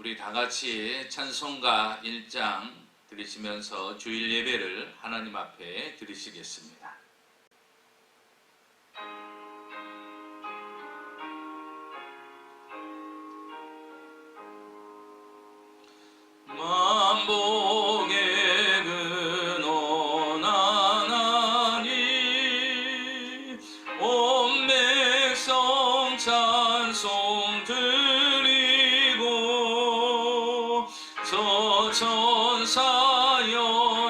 우리 다 같이 찬송가 1장 드리시면서 주일 예배를 하나님 앞에 드리시겠습니다. 만복의 근원 하나님 온 백성 찬송 드리고 서천사여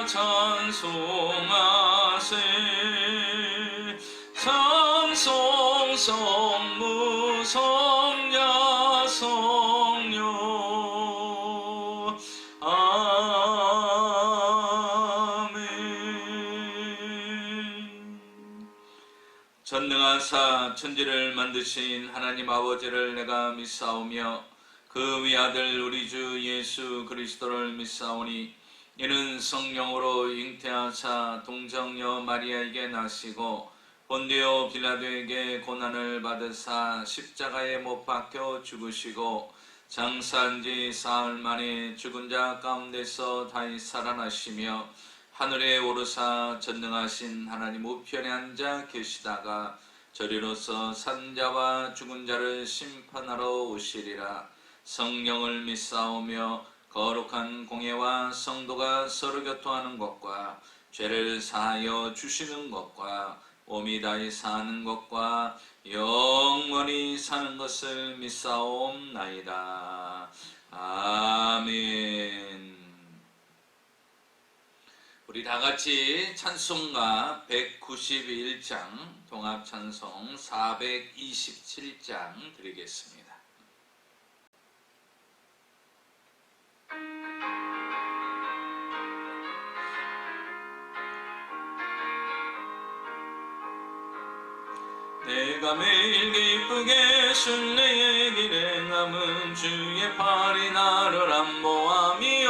찬송하세 찬송 성무 성야 성녀 전능하사 천지를 만드신 하나님 아버지를 내가 믿사오며 그 위아들 우리 주 예수 그리스도를 믿사오니 이는 성령으로 잉태하사 동정녀 마리아에게 나시고 본디오 빌라도에게 고난을 받으사 십자가에 못 박혀 죽으시고 장사한 지 사흘 만에 죽은 자 가운데서 다시 살아나시며 하늘에 오르사 전능하신 하나님 우편에 앉아 계시다가 저리로서 산 자와 죽은 자를 심판하러 오시리라. 성령을 믿사오며 거룩한 공예와 성도가 서로 교통하는 것과 죄를 사하여 주시는 것과 몸이 다시 사는 것과 영원히 사는 것을 믿사옵나이다. 아멘. 우리 다 같이 찬송가 191장 동합찬송 427장 드리겠습니다. 내가 매일 기쁘게 순례의 길에 남은 주의 팔이 나를 안보하며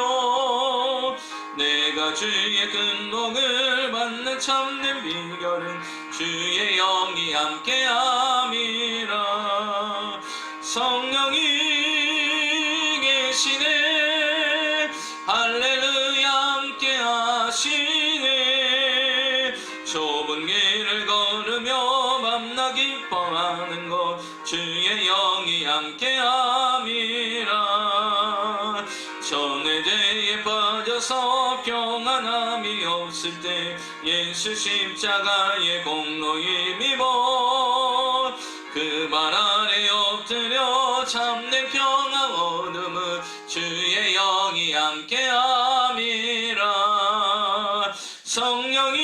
내가 주의 큰 복을 받는 참된 비결은 주의 영이 함께함이라. 성령이 계시네 할렐루야 함께하시네. 좁은 길을 걸으며 밤낮 기뻐하는 것 주의 영이 함께함이라. 전에 죄에 빠져서 평안함이 없을 때 예수 십자가의 공로 힘입어 그 발 아래 엎드려 참된 평화 얻음은 주의 영이 함께함이라. 성령이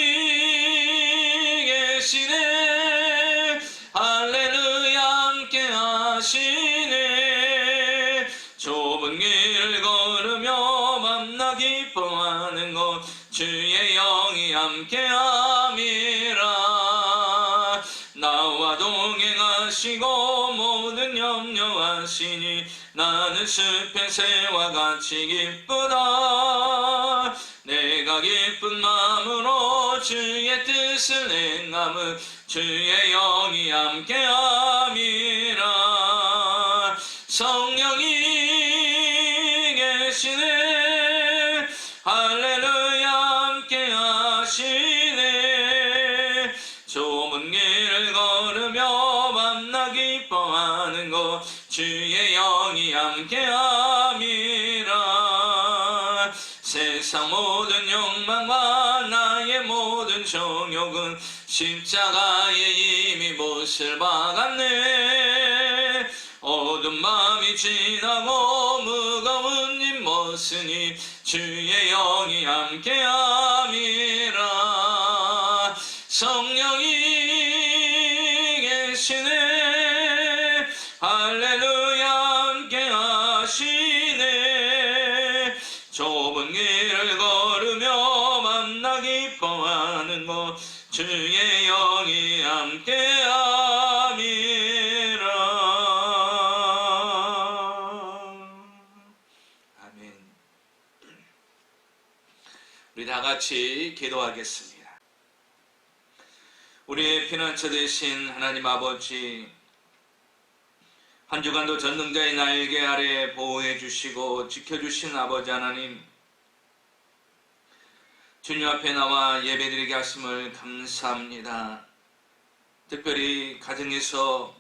계시네 할렐루야 함께하시네. 좁은 길을 걸으며 밤낮 기뻐하는 것 주의 영이 함께함이라. 나와 동행하시고 모든 염려하시니 나는 숲의 새와 같이 기쁘다. 내가 기쁜 마음으로 주의 뜻을 행함은 주의 영이 함께함이라. 성령이 계시네 할렐루야 함께하시네. 좁은 길을 걸으며 밤낮 기뻐하는 것 주의 영이 함께함이라. 세상 모든 욕망과 나의 모든 정욕은 십자가에 이미 못을 박았네. 어두운 밤이 지나고 무거운 짐 벗으니 주의 영이 함께함이라. 성령이 계시네 할렐루야 함께하시네. 좁은 길을 걸으며 밤낮 기뻐하는 것 주의 영이 함께함이라. 아멘. 우리 다 같이 기도하겠습니다. 우리의 피난처 되신 하나님 아버지, 한 주간도 전능자의 날개 아래 보호해 주시고 지켜주신 아버지 하나님, 주님 앞에 나와 예배드리게 하심을 감사합니다. 특별히 가정에서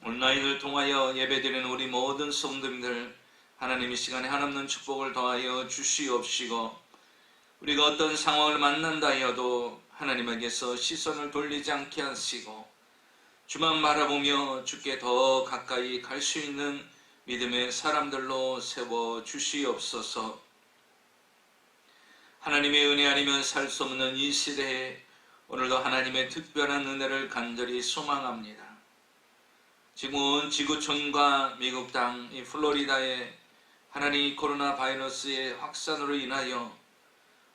온라인을 통하여 예배드리는 우리 모든 성도님들, 하나님 이 시간에 한없는 축복을 더하여 주시옵시고, 우리가 어떤 상황을 만난다 하여도 하나님에게서 시선을 돌리지 않게 하시고 주만 바라보며 주께 더 가까이 갈 수 있는 믿음의 사람들로 세워 주시옵소서. 하나님의 은혜 아니면 살 수 없는 이 시대에 오늘도 하나님의 특별한 은혜를 간절히 소망합니다. 지금은 지구촌과 미국 땅 이 플로리다에 하나님 코로나 바이러스의 확산으로 인하여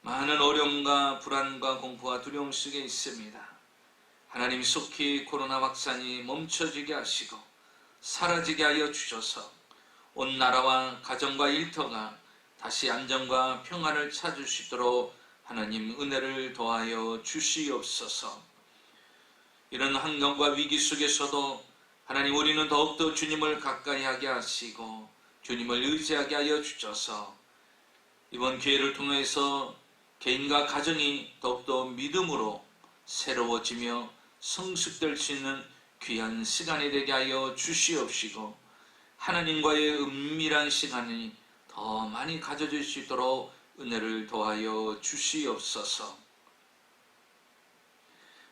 많은 어려움과 불안과 공포와 두려움 속에 있습니다. 하나님 속히 코로나 확산이 멈춰지게 하시고 사라지게 하여 주셔서 온 나라와 가정과 일터가 다시 안정과 평안을 찾을 수 있도록 하나님 은혜를 더하여 주시옵소서. 이런 환경과 위기 속에서도 하나님 우리는 더욱더 주님을 가까이 하게 하시고 주님을 의지하게 하여 주셔서 이번 기회를 통해서 개인과 가정이 더욱더 믿음으로 새로워지며 성숙될 수 있는 귀한 시간이 되게 하여 주시옵시고 하나님과의 은밀한 시간이 더 많이 가져질 수 있도록 은혜를 더하여 주시옵소서.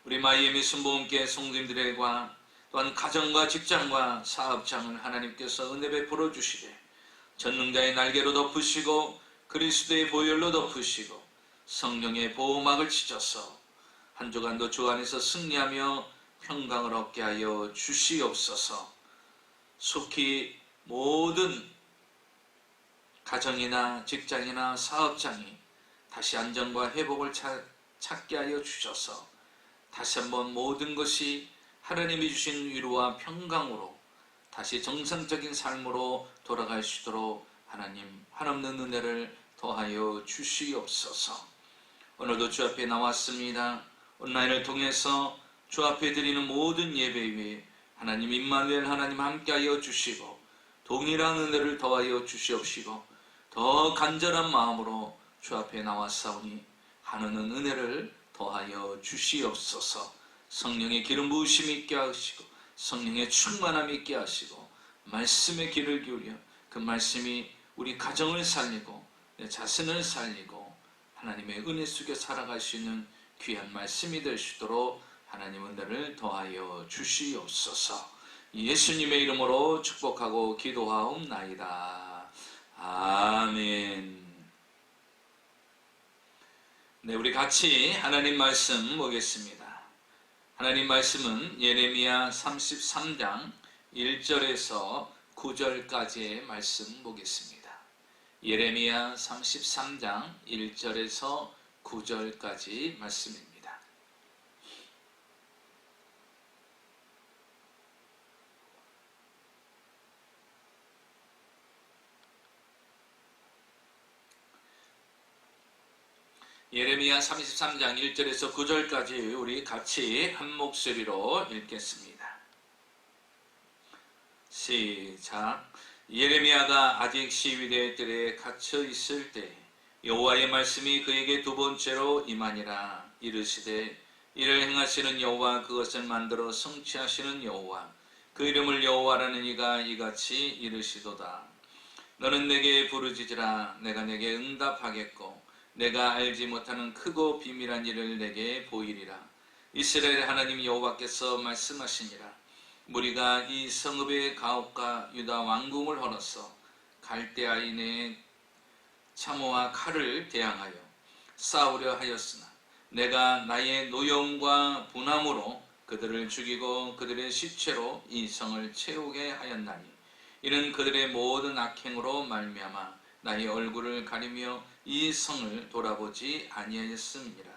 우리 마이애미 순복음교회 성도님들과 또한 가정과 직장과 사업장을 하나님께서 은혜 베풀어 주시되 전능자의 날개로 덮으시고 그리스도의 보혈로 덮으시고 성령의 보호막을 치셔서 한 주간도 주 안에서 승리하며 평강을 얻게 하여 주시옵소서. 속히 모든 가정이나 직장이나 사업장이 다시 안정과 회복을 찾게 하여 주셔서 다시 한번 모든 것이 하나님이 주신 위로와 평강으로 다시 정상적인 삶으로 돌아갈 수 있도록 하나님 한없는 은혜를 더하여 주시옵소서. 오늘도 주 앞에 나왔습니다. 온라인을 통해서 주 앞에 드리는 모든 예배 위에 하나님 임마누엘 하나님 함께하여 주시고 동일한 은혜를 더하여 주시옵시고 더 간절한 마음으로 주 앞에 나왔사오니 하나는 은혜를 더하여 주시옵소서. 성령의 기름 부으심이 있게 하시고 성령의 충만함이 있게 하시고 말씀의 귀를 기울여 그 말씀이 우리 가정을 살리고 내 자신을 살리고 하나님의 은혜 속에 살아갈 수 있는 귀한 말씀이 될 수 있도록 하나님 은혜를 더하여 주시옵소서. 예수님의 이름으로 축복하고 기도하옵나이다. 아멘. 네, 우리 같이 하나님 말씀 보겠습니다. 하나님 말씀은 예레미야 33장 1절에서 9절까지의 말씀 보겠습니다. 예레미야 33장 1절에서 9절까지 말씀입니다. 예레미야 33장 1절에서 9절까지 우리 같이 한 목소리로 읽겠습니다. 시작. 예레미야가 아직 시위대 뜰에 갇혀 있을 때 여호와의 말씀이 그에게 두 번째로 임하니라. 이르시되 이를 행하시는 여호와 그것을 만들어 성취하시는 여호와 그 이름을 여호와라는 이가 이같이 이르시도다. 너는 내게 부르짖으라. 내가 내게 응답하겠고 내가 알지 못하는 크고 비밀한 일을 내게 보이리라. 이스라엘 하나님 여호와께서 말씀하시니라. 무리가 이 성읍의 가옥과 유다 왕궁을 헐어서 갈대아인의 참호와 칼을 대항하여 싸우려 하였으나 내가 나의 노염과 분함으로 그들을 죽이고 그들의 시체로 이 성을 채우게 하였나니 이는 그들의 모든 악행으로 말미암아 나의 얼굴을 가리며 이 성을 돌아보지 아니하였음이니라.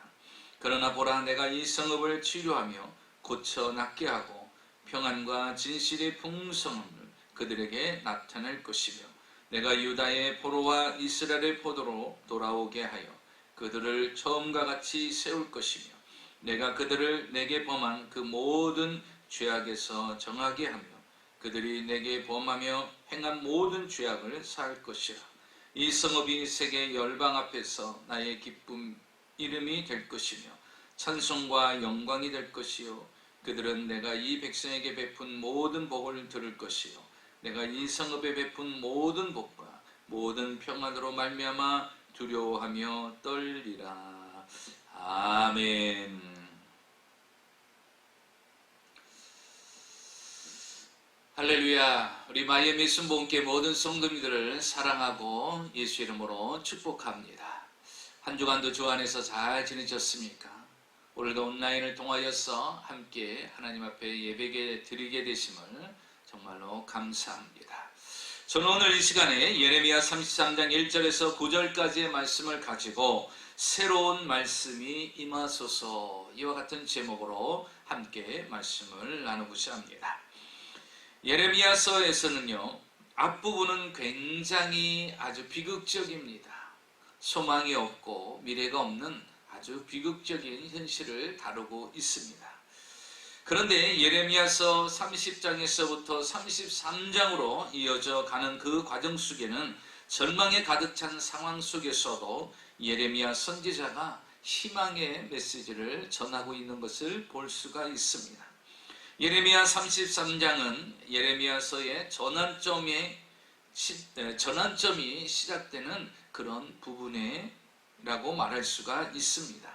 그러나 보라, 내가 이 성읍을 치료하며 고쳐 낫게 하고 평안과 진실의 풍성함을 그들에게 나타낼 것이며 내가 유다의 포로와 이스라엘의 포도로 돌아오게 하여 그들을 처음과 같이 세울 것이며 내가 그들을 내게 범한 그 모든 죄악에서 정하게 하며 그들이 내게 범하며 행한 모든 죄악을 사할 것이라. 이 성읍이 세계 열방 앞에서 나의 기쁨 이름이 될 것이며 찬송과 영광이 될 것이요 그들은 내가 이 백성에게 베푼 모든 복을 들을 것이요 내가 이 성읍에 베푼 모든 복과 모든 평안으로 말미암아 두려워하며 떨리라. 아멘. 할렐루야. 우리 마이애미 순복음교회 모든 성도님들을 사랑하고 예수 이름으로 축복합니다. 한 주간도 주 안에서 잘 지내셨습니까? 오늘도 온라인을 통하여서 함께 하나님 앞에 예배 드리게 되심을 정말로 감사합니다. 저는 오늘 이 시간에 예레미야 33장 1절에서 9절까지의 말씀을 가지고 새로운 말씀이 임하소서 이와 같은 제목으로 함께 말씀을 나누고자 합니다. 예레미야서에서는요, 앞부분은 굉장히 아주 비극적입니다. 소망이 없고 미래가 없는 아주 비극적인 현실을 다루고 있습니다. 그런데 예레미야서 30장에서부터 33장으로 이어져 가는 그 과정 속에는 절망에 가득 찬 상황 속에서도 예레미야 선지자가 희망의 메시지를 전하고 있는 것을 볼 수가 있습니다. 예레미야 33장은 예레미야서의 전환점이 시작되는 그런 부분이라고 말할 수가 있습니다.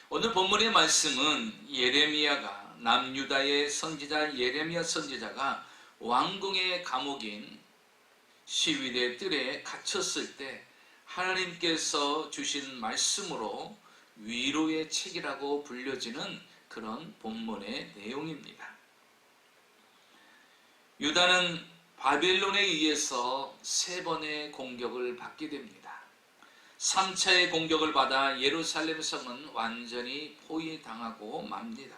오늘 본문의 말씀은 예레미야가 남유다의 선지자 예레미야 선지자가 왕궁의 감옥인 시위대 뜰에 갇혔을 때 하나님께서 주신 말씀으로 위로의 책이라고 불려지는 그런 본문의 내용입니다. 유다는 바벨론에 의해서 3번의 공격을 받게 됩니다. 3차의 공격을 받아 예루살렘 성은 완전히 포위당하고 맙니다.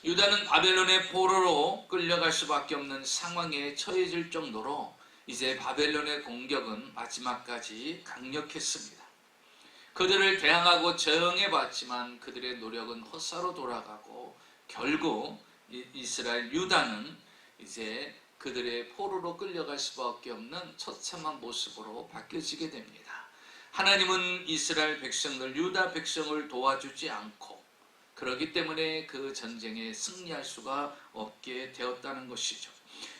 유다는 바벨론의 포로로 끌려갈 수밖에 없는 상황에 처해질 정도로 이제 바벨론의 공격은 마지막까지 강력했습니다. 그들을 대항하고 저항해봤지만 그들의 노력은 헛사로 돌아가고 결국 이스라엘 유다는 이제 그들의 포로로 끌려갈 수밖에 없는 처참한 모습으로 바뀌어지게 됩니다. 하나님은 이스라엘 백성들, 유다 백성을 도와주지 않고 그렇기 때문에 그 전쟁에 승리할 수가 없게 되었다는 것이죠.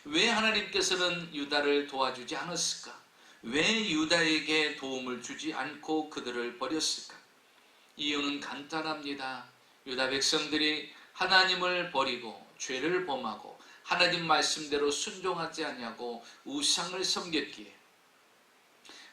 왜 하나님께서는 유다를 도와주지 않았을까? 왜 유다에게 도움을 주지 않고 그들을 버렸을까? 이유는 간단합니다. 유다 백성들이 하나님을 버리고 죄를 범하고 하나님 말씀대로 순종하지 않냐고 우상을 섬겼기에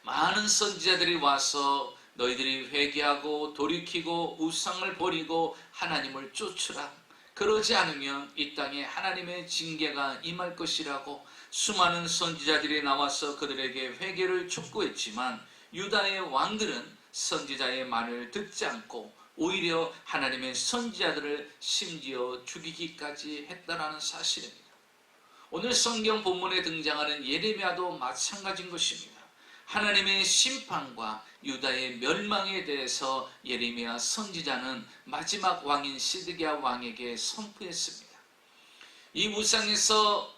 많은 선지자들이 와서 너희들이 회개하고 돌이키고 우상을 버리고 하나님을 쫓으라. 그러지 않으면 이 땅에 하나님의 징계가 임할 것이라고 수많은 선지자들이 나와서 그들에게 회개를 촉구했지만 유다의 왕들은 선지자의 말을 듣지 않고 오히려 하나님의 선지자들을 심지어 죽이기까지 했다는 사실입니다. 오늘 성경 본문에 등장하는 예레미야도 마찬가지인 것입니다. 하나님의 심판과 유다의 멸망에 대해서 예레미야 선지자는 마지막 왕인 시드기야 왕에게 선포했습니다. 이 우상에서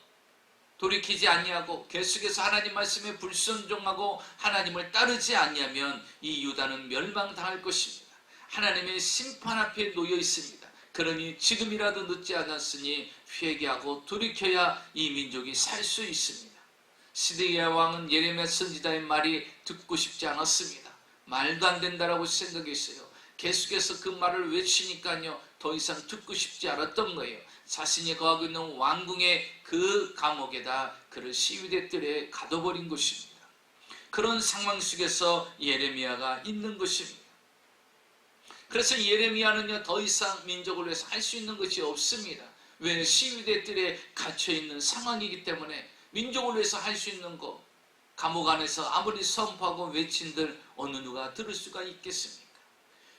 돌이키지 아니하고 계속해서 하나님 말씀에 불순종하고 하나님을 따르지 아니하면 이 유다는 멸망당할 것입니다. 하나님의 심판 앞에 놓여 있습니다. 그러니 지금이라도 늦지 않았으니 회개하고 돌이켜야 이 민족이 살 수 있습니다. 시드기야 왕은 예레미야 선지자의 말이 듣고 싶지 않았습니다. 말도 안 된다라고 생각했어요. 계속해서 그 말을 외치니까요 더 이상 듣고 싶지 않았던 거예요. 자신이 거하고 있는 왕궁의 그 감옥에다 그를 시위대 뜰에 가둬버린 것입니다. 그런 상황 속에서 예레미야가 있는 것입니다. 그래서 예레미야는요 더 이상 민족을 위해서 할 수 있는 것이 없습니다. 왜? 시위대 뜰에 갇혀있는 상황이기 때문에 민족을 위해서 할 수 있는 것, 감옥 안에서 아무리 선포하고 외친들 어느 누가 들을 수가 있겠습니까?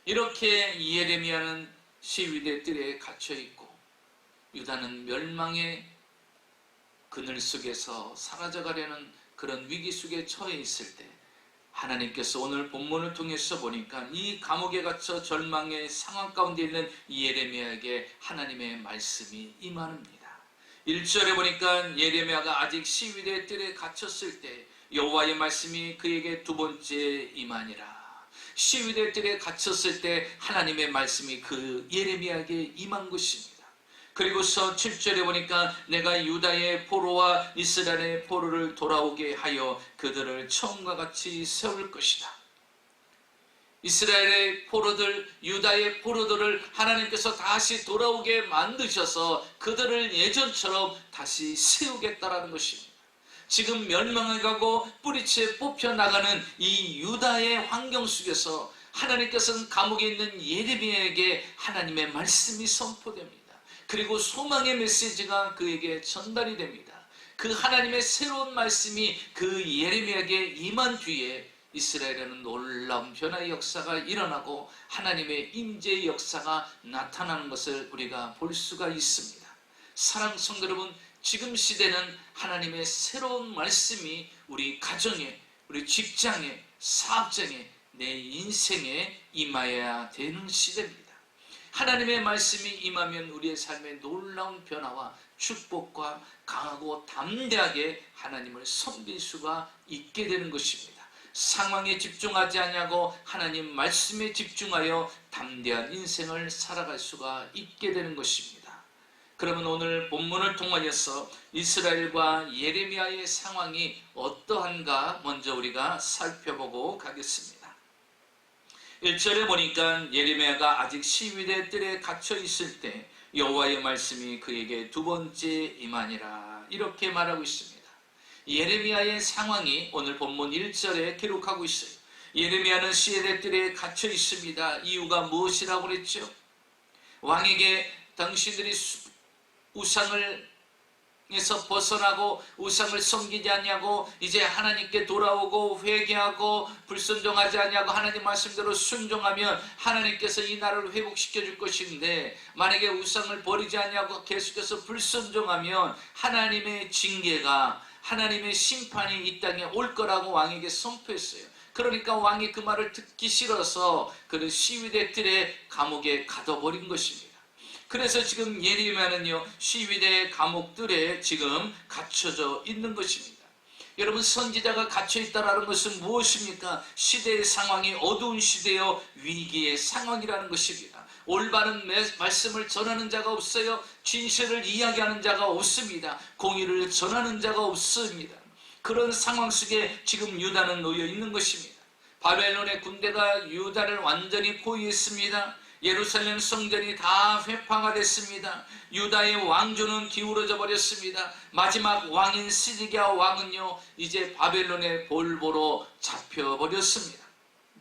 이렇게 예레미야는 시위대 뜰에 갇혀있고 유다는 멸망의 그늘 속에서 사라져가려는 그런 위기 속에 처해 있을 때 하나님께서 오늘 본문을 통해서 보니까 이 감옥에 갇혀 절망의 상황 가운데 있는 예레미야에게 하나님의 말씀이 임합니다. 1절에 보니까 예레미야가 아직 시위대 뜰에 갇혔을 때 여호와의 말씀이 그에게 두 번째 임하니라. 시위대 뜰에 갇혔을 때 하나님의 말씀이 그 예레미야에게 임한 것입니다. 그리고서 7절에 보니까 내가 유다의 포로와 이스라엘의 포로를 돌아오게 하여 그들을 처음과 같이 세울 것이다. 이스라엘의 포로들, 유다의 포로들을 하나님께서 다시 돌아오게 만드셔서 그들을 예전처럼 다시 세우겠다라는 것입니다. 지금 멸망해가고 뿌리채 뽑혀나가는 이 유다의 환경 속에서 하나님께서는 감옥에 있는 예레미야에게 하나님의 말씀이 선포됩니다. 그리고 소망의 메시지가 그에게 전달이 됩니다. 그 하나님의 새로운 말씀이 그 예레미야에게 임한 뒤에 이스라엘에는 놀라운 변화의 역사가 일어나고 하나님의 임재의 역사가 나타나는 것을 우리가 볼 수가 있습니다. 사랑하는 성도 여러분, 지금 시대는 하나님의 새로운 말씀이 우리 가정에, 우리 직장에, 사업장에, 내 인생에 임하여야 되는 시대입니다. 하나님의 말씀이 임하면 우리의 삶에 놀라운 변화와 축복과 강하고 담대하게 하나님을 섬길 수가 있게 되는 것입니다. 상황에 집중하지 않냐고 하나님 말씀에 집중하여 담대한 인생을 살아갈 수가 있게 되는 것입니다. 그러면 오늘 본문을 통하여서 이스라엘과 예레미야의 상황이 어떠한가 먼저 우리가 살펴보고 가겠습니다. 1절에 보니까 예레미야가 아직 시위대 뜰에 갇혀 있을 때 여호와의 말씀이 그에게 두 번째 임하니라, 이렇게 말하고 있습니다. 예레미야의 상황이 오늘 본문 1절에 기록하고 있어요. 예레미야는 시위대 뜰에 갇혀 있습니다. 이유가 무엇이라고 그랬죠? 왕에게 당신들이 우상을 에서 벗어나고 우상을 섬기지 않냐고, 이제 하나님께 돌아오고 회개하고 불순종하지 않냐고 하나님 말씀대로 순종하면 하나님께서 이 나라를 회복시켜 줄 것인데, 만약에 우상을 버리지 않냐고 계속해서 불순종하면 하나님의 징계가, 하나님의 심판이 이 땅에 올 거라고 왕에게 선포했어요. 그러니까 왕이 그 말을 듣기 싫어서 그는 시위대 뜰에 감옥에 가둬버린 것입니다. 그래서 지금 예레미야는요, 시위대 감옥들에 지금 갇혀져 있는 것입니다. 여러분, 선지자가 갇혀 있다라는 것은 무엇입니까? 시대의 상황이 어두운 시대요, 위기의 상황이라는 것입니다. 올바른 말씀을 전하는 자가 없어요. 진실을 이야기하는 자가 없습니다. 공의를 전하는 자가 없습니다. 그런 상황 속에 지금 유다는 놓여 있는 것입니다. 바벨론의 군대가 유다를 완전히 포위했습니다. 예루살렘 성전이 다 회파가 됐습니다. 유다의 왕조는 기울어져 버렸습니다. 마지막 왕인 시드기야 왕은요, 이제 바벨론의 볼모로 잡혀버렸습니다.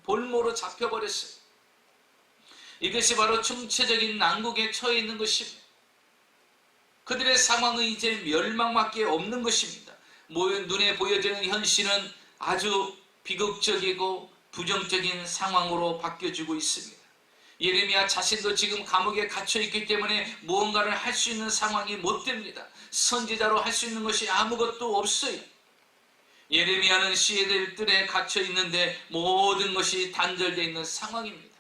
볼모로 잡혀버렸어요. 이것이 바로 총체적인 난국에 처해 있는 것입니다. 그들의 상황은 이제 멸망밖에 없는 것입니다. 눈에 보여지는 현실은 아주 비극적이고 부정적인 상황으로 바뀌어지고 있습니다. 예레미야 자신도 지금 감옥에 갇혀있기 때문에 무언가를 할 수 있는 상황이 못 됩니다. 선지자로 할 수 있는 것이 아무것도 없어요. 예레미야는 시위대 뜰에 갇혀 있는데 모든 것이 단절되어 있는 상황입니다.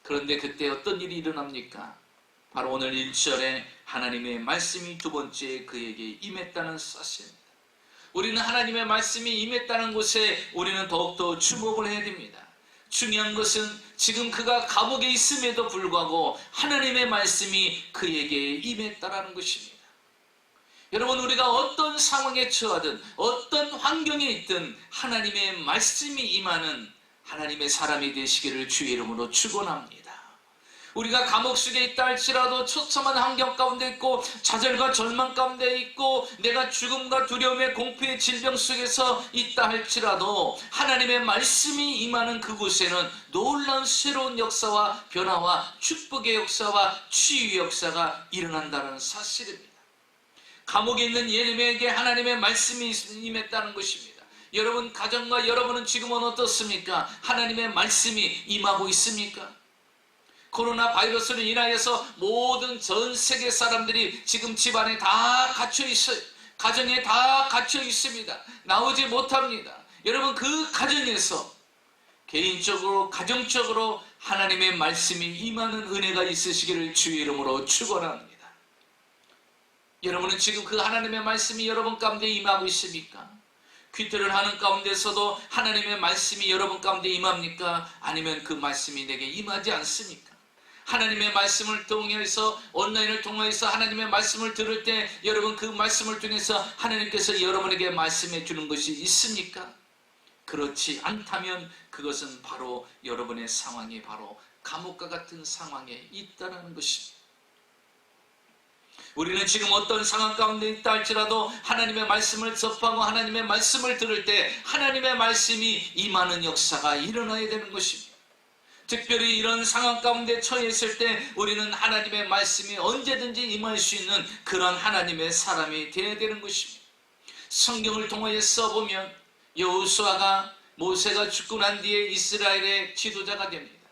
그런데 그때 어떤 일이 일어납니까? 바로 오늘 1절에 하나님의 말씀이 두 번째 그에게 임했다는 사실입니다. 우리는 하나님의 말씀이 임했다는 곳에 우리는 더욱더 주목을 해야 됩니다. 중요한 것은 지금 그가 감옥에 있음에도 불구하고 하나님의 말씀이 그에게 임했다라는 것입니다. 여러분, 우리가 어떤 상황에 처하든 어떤 환경에 있든 하나님의 말씀이 임하는 하나님의 사람이 되시기를 주의 이름으로 축원합니다. 우리가 감옥 속에 있다 할지라도 처참한 환경 가운데 있고 좌절과 절망 가운데 있고 내가 죽음과 두려움의 공포의 질병 속에서 있다 할지라도 하나님의 말씀이 임하는 그곳에는 놀라운 새로운 역사와 변화와 축복의 역사와 치유의 역사가 일어난다는 사실입니다. 감옥에 있는 예레미야에게 하나님의 말씀이 임했다는 것입니다. 여러분 가정과 여러분은 지금은 어떻습니까? 하나님의 말씀이 임하고 있습니까? 코로나 바이러스로 인하여서 모든 전 세계 사람들이 지금 집안에 다 갇혀 있어요. 가정에 다 갇혀 있습니다. 나오지 못합니다. 여러분, 그 가정에서 개인적으로 가정적으로 하나님의 말씀이 임하는 은혜가 있으시기를 주의 이름으로 축원합니다. 여러분은 지금 그 하나님의 말씀이 여러분 가운데 임하고 있습니까? 귀태를 하는 가운데서도 하나님의 말씀이 여러분 가운데 임합니까? 아니면 그 말씀이 내게 임하지 않습니까? 하나님의 말씀을 통해서 온라인을 통해서 하나님의 말씀을 들을 때 여러분 그 말씀을 통해서 하나님께서 여러분에게 말씀해 주는 것이 있습니까? 그렇지 않다면 그것은 바로 여러분의 상황이 바로 감옥과 같은 상황에 있다는 것입니다. 우리는 지금 어떤 상황 가운데 있다 할지라도 하나님의 말씀을 접하고 하나님의 말씀을 들을 때 하나님의 말씀이 임하는 역사가 일어나야 되는 것입니다. 특별히 이런 상황 가운데 처해 있을 때 우리는 하나님의 말씀이 언제든지 임할 수 있는 그런 하나님의 사람이 되어야 되는 것입니다. 성경을 통하여 써보면 여호수아가 모세가 죽고 난 뒤에 이스라엘의 지도자가 됩니다.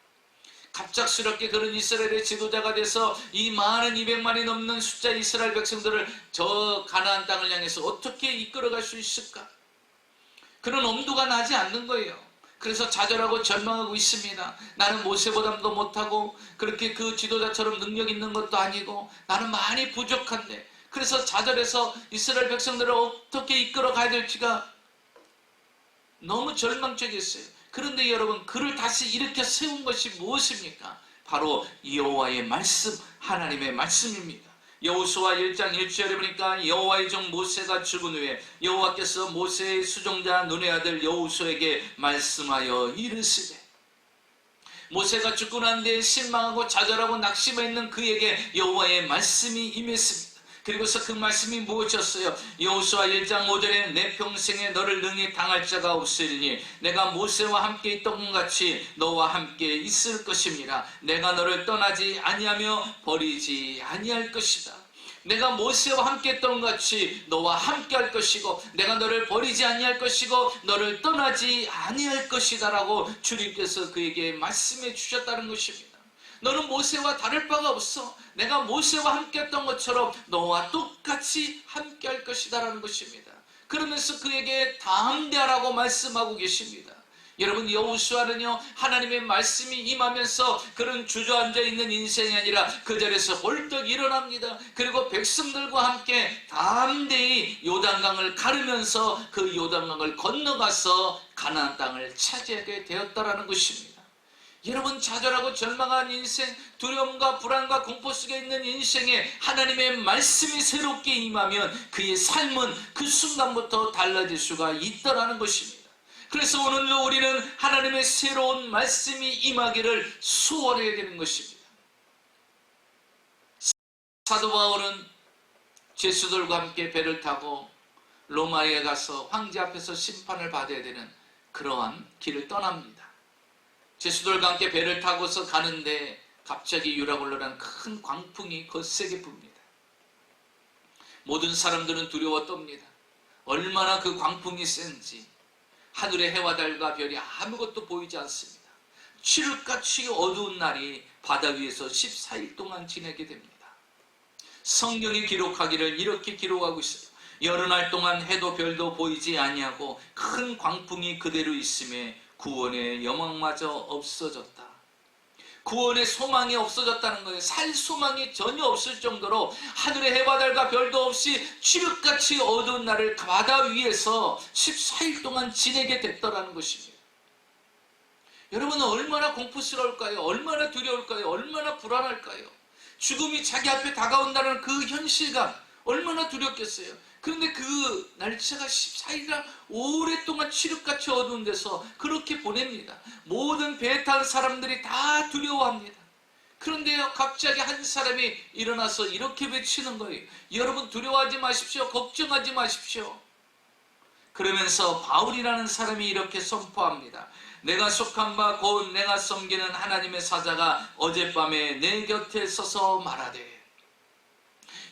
갑작스럽게 그런 이스라엘의 지도자가 돼서 이 많은 200만이 넘는 숫자 이스라엘 백성들을 저 가나안 땅을 향해서 어떻게 이끌어갈 수 있을까? 그런 엄두가 나지 않는 거예요. 그래서 좌절하고 절망하고 있습니다. 나는 모세보다도 못하고 그렇게 그 지도자처럼 능력 있는 것도 아니고 나는 많이 부족한데, 그래서 좌절해서 이스라엘 백성들을 어떻게 이끌어가야 될지가 너무 절망적이었어요. 그런데 여러분, 그를 다시 일으켜 세운 것이 무엇입니까? 바로 여호와의 말씀, 하나님의 말씀입니다. 여호수아 1장 1절에 보니까 여호와의 종 모세가 죽은 후에 여호와께서 모세의 수종자 눈의 아들 여호수아에게 말씀하여 이르시되, 모세가 죽고 난 뒤에 실망하고 좌절하고 낙심해 있는 그에게 여호와의 말씀이 임했습니다. 그리고서 그 말씀이 무엇이었어요? 여호수아 1장 5절에 내 평생에 너를 능히 당할 자가 없으리니 내가 모세와 함께 있던 것 같이 너와 함께 있을 것입니다. 내가 너를 떠나지 아니하며 버리지 아니할 것이다. 내가 모세와 함께 했던 것 같이 너와 함께 할 것이고 내가 너를 버리지 아니할 것이고 너를 떠나지 아니할 것이다 라고 주님께서 그에게 말씀해 주셨다는 것입니다. 너는 모세와 다를 바가 없어. 내가 모세와 함께 했던 것처럼 너와 똑같이 함께 할 것이다 라는 것입니다. 그러면서 그에게 담대하라고 말씀하고 계십니다. 여러분, 여호수아는요 하나님의 말씀이 임하면서 그런 주저앉아 있는 인생이 아니라 그 자리에서 벌떡 일어납니다. 그리고 백성들과 함께 담대히 요단강을 가르면서 그 요단강을 건너가서 가나안 땅을 차지하게 되었다라는 것입니다. 여러분, 좌절하고 절망한 인생, 두려움과 불안과 공포 속에 있는 인생에 하나님의 말씀이 새롭게 임하면 그의 삶은 그 순간부터 달라질 수가 있다라는 것입니다. 그래서 오늘도 우리는 하나님의 새로운 말씀이 임하기를 소원해야 되는 것입니다. 사도 바울은 죄수들과 함께 배를 타고 로마에 가서 황제 앞에서 심판을 받아야 되는 그러한 길을 떠납니다. 죄수들과 함께 배를 타고서 가는데 갑자기 유라굴로라는 큰 광풍이 거세게 붑니다. 모든 사람들은 두려워 떱니다. 얼마나 그 광풍이 센지. 하늘의 해와 달과 별이 아무것도 보이지 않습니다. 칠흑같이 어두운 날이 바다 위에서 14일 동안 지내게 됩니다. 성경이 기록하기를 이렇게 기록하고 있어요. 여러 날 동안 해도 별도 보이지 아니하고 큰 광풍이 그대로 있음에 구원의 영광마저 없어졌다. 구원의 소망이 없어졌다는 거예요. 살 소망이 전혀 없을 정도로 하늘의 해와 달과 별도 없이 칠흑같이 어두운 날을 바다 위에서 14일 동안 지내게 됐더라는 것입니다. 여러분은 얼마나 공포스러울까요? 얼마나 두려울까요? 얼마나 불안할까요? 죽음이 자기 앞에 다가온다는 그 현실감 얼마나 두렵겠어요. 그런데 그 날짜가 14일이나 오랫동안 칠흑같이 어두운 데서 그렇게 보냅니다. 모든 배에 탄 사람들이 다 두려워합니다. 그런데요, 갑자기 한 사람이 일어나서 이렇게 외치는 거예요. 여러분, 두려워하지 마십시오. 걱정하지 마십시오. 그러면서 바울이라는 사람이 이렇게 선포합니다. 내가 속한 바 곧 내가 섬기는 하나님의 사자가 어젯밤에 내 곁에 서서 말하되,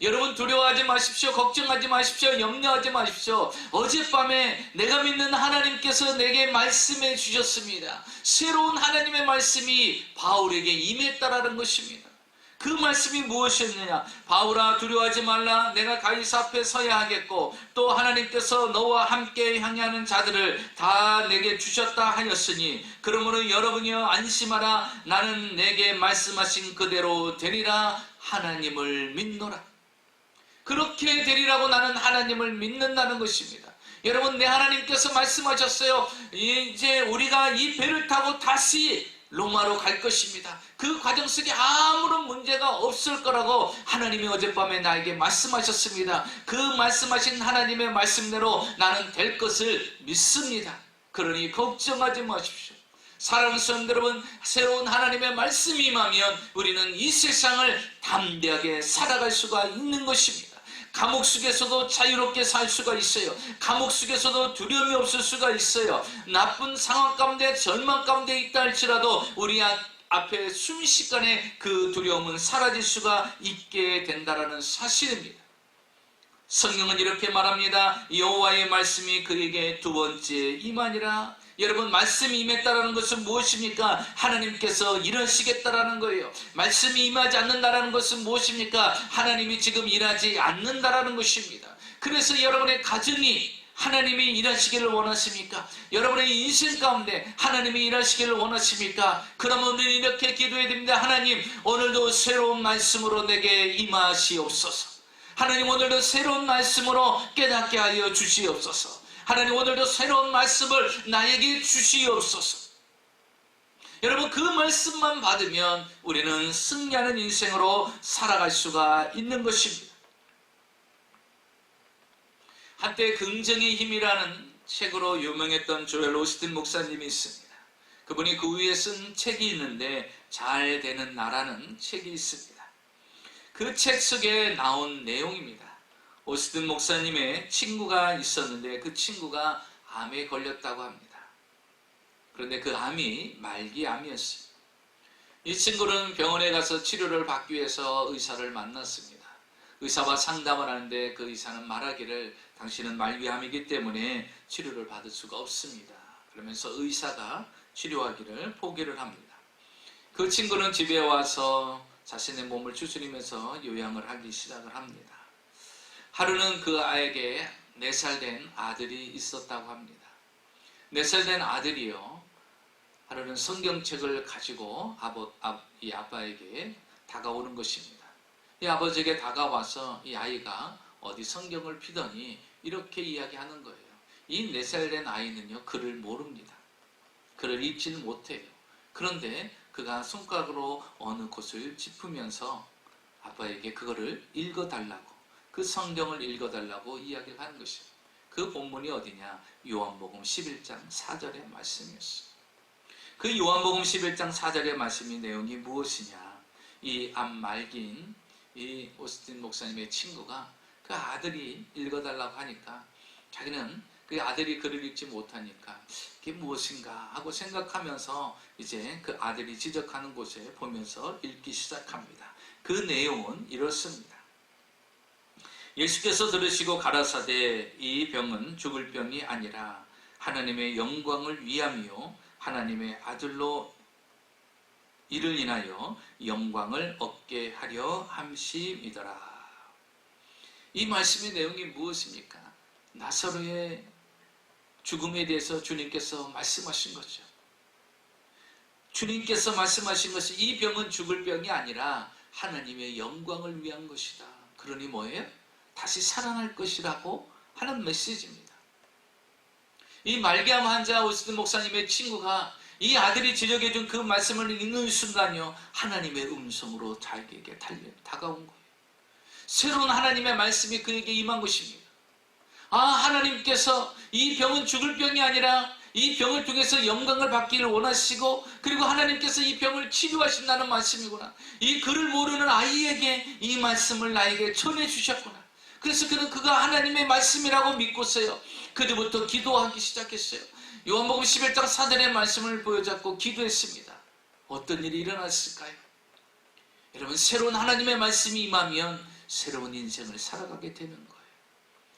여러분, 두려워하지 마십시오. 걱정하지 마십시오. 염려하지 마십시오. 어젯밤에 내가 믿는 하나님께서 내게 말씀해 주셨습니다. 새로운 하나님의 말씀이 바울에게 임했다라는 것입니다. 그 말씀이 무엇이었느냐? 바울아, 두려워하지 말라. 내가 가이사 앞에 서야 하겠고 또 하나님께서 너와 함께 향하는 자들을 다 내게 주셨다 하였으니 그러므로 여러분이여 안심하라. 나는 내게 말씀하신 그대로 되리라. 하나님을 믿노라. 그렇게 되리라고 나는 하나님을 믿는다는 것입니다. 여러분, 내 하나님께서 말씀하셨어요. 이제 우리가 이 배를 타고 다시 로마로 갈 것입니다. 그 과정 속에 아무런 문제가 없을 거라고 하나님이 어젯밤에 나에게 말씀하셨습니다. 그 말씀하신 하나님의 말씀대로 나는 될 것을 믿습니다. 그러니 걱정하지 마십시오. 사랑하는 성도 여러분, 새로운 하나님의 말씀이 임하면 우리는 이 세상을 담대하게 살아갈 수가 있는 것입니다. 감옥 속에서도 자유롭게 살 수가 있어요. 감옥 속에서도 두려움이 없을 수가 있어요. 나쁜 상황 가운데 절망 가운데 있다 할지라도 우리 앞에 순식간에 그 두려움은 사라질 수가 있게 된다는 사실입니다. 성경은 이렇게 말합니다. 여호와의 말씀이 그에게 두 번째 임하니라. 여러분, 말씀이 임했다라는 것은 무엇입니까? 하나님께서 일하시겠다라는 거예요. 말씀이 임하지 않는다라는 것은 무엇입니까? 하나님이 지금 일하지 않는다라는 것입니다. 그래서 여러분의 가정이 하나님이 일하시기를 원하십니까? 여러분의 인생 가운데 하나님이 일하시기를 원하십니까? 그러면 우리는 이렇게 기도해야 됩니다. 하나님, 오늘도 새로운 말씀으로 내게 임하시옵소서. 하나님, 오늘도 새로운 말씀으로 깨닫게 하여 주시옵소서. 하나님, 오늘도 새로운 말씀을 나에게 주시옵소서. 여러분, 그 말씀만 받으면 우리는 승리하는 인생으로 살아갈 수가 있는 것입니다. 한때 긍정의 힘이라는 책으로 유명했던 조엘 오스틴 목사님이 있습니다. 그분이 그 위에 쓴 책이 있는데 잘 되는 나라는 책이 있습니다. 그 책 속에 나온 내용입니다. 오스틴 목사님의 친구가 있었는데 그 친구가 암에 걸렸다고 합니다. 그런데 그 암이 말기암이었어요. 이 친구는 병원에 가서 치료를 받기 위해서 의사를 만났습니다. 의사와 상담을 하는데 그 의사는 말하기를 당신은 말기암이기 때문에 치료를 받을 수가 없습니다. 그러면서 의사가 치료하기를 포기를 합니다. 그 친구는 집에 와서 자신의 몸을 추스리면서 요양을 하기 시작을 합니다. 하루는 그 아이에게 4살 된 아들이 있었다고 합니다. 4살 된 아들이요, 하루는 성경책을 가지고 이 아빠에게 다가오는 것입니다. 이 아버지에게 다가와서 이 아이가 어디 성경을 피더니 이렇게 이야기하는 거예요. 이 4살 된 아이는요, 글을 모릅니다. 글을 읽지는 못해요. 그런데 그가 손가락으로 어느 곳을 짚으면서 아빠에게 그거를 읽어달라고, 그 성경을 읽어달라고 이야기를 하는 것입니다. 그 본문이 어디냐? 요한복음 11장 4절의 말씀이었어요. 그 요한복음 11장 4절의 말씀이 내용이 무엇이냐? 이 암 말기인 이 오스틴 목사님의 친구가 그 아들이 읽어달라고 하니까 자기는 그 아들이 글을 읽지 못하니까 이게 무엇인가 하고 생각하면서 이제 그 아들이 지적하는 곳에 보면서 읽기 시작합니다. 그 내용은 이렇습니다. 예수께서 들으시고 가라사대 이 병은 죽을 병이 아니라 하나님의 영광을 위함이요 하나님의 아들로 이를 인하여 영광을 얻게 하려 함심이더라. 이 말씀의 내용이 무엇입니까? 나사로의 죽음에 대해서 주님께서 말씀하신 거죠. 주님께서 말씀하신 것이 이 병은 죽을 병이 아니라 하나님의 영광을 위한 것이다. 그러니 뭐예요? 다시 살아날 것이라고 하는 메시지입니다. 이 말기암 환자 오스틴 목사님의 친구가 이 아들이 지적해준 그 말씀을 읽는 순간요, 하나님의 음성으로 자기에게 다가온 거예요. 새로운 하나님의 말씀이 그에게 임한 것입니다. 아, 하나님께서 이 병은 죽을 병이 아니라 이 병을 통해서 영광을 받기를 원하시고, 그리고 하나님께서 이 병을 치료하신다는 말씀이구나. 이 글을 모르는 아이에게 이 말씀을 나에게 전해 주셨구나. 그래서 그는 그가 하나님의 말씀이라고 믿고서요, 그때부터 기도하기 시작했어요. 요한복음 11장 4절의 말씀을 보여잡고 기도했습니다. 어떤 일이 일어났을까요? 여러분, 새로운 하나님의 말씀이 임하면 새로운 인생을 살아가게 되는 거예요.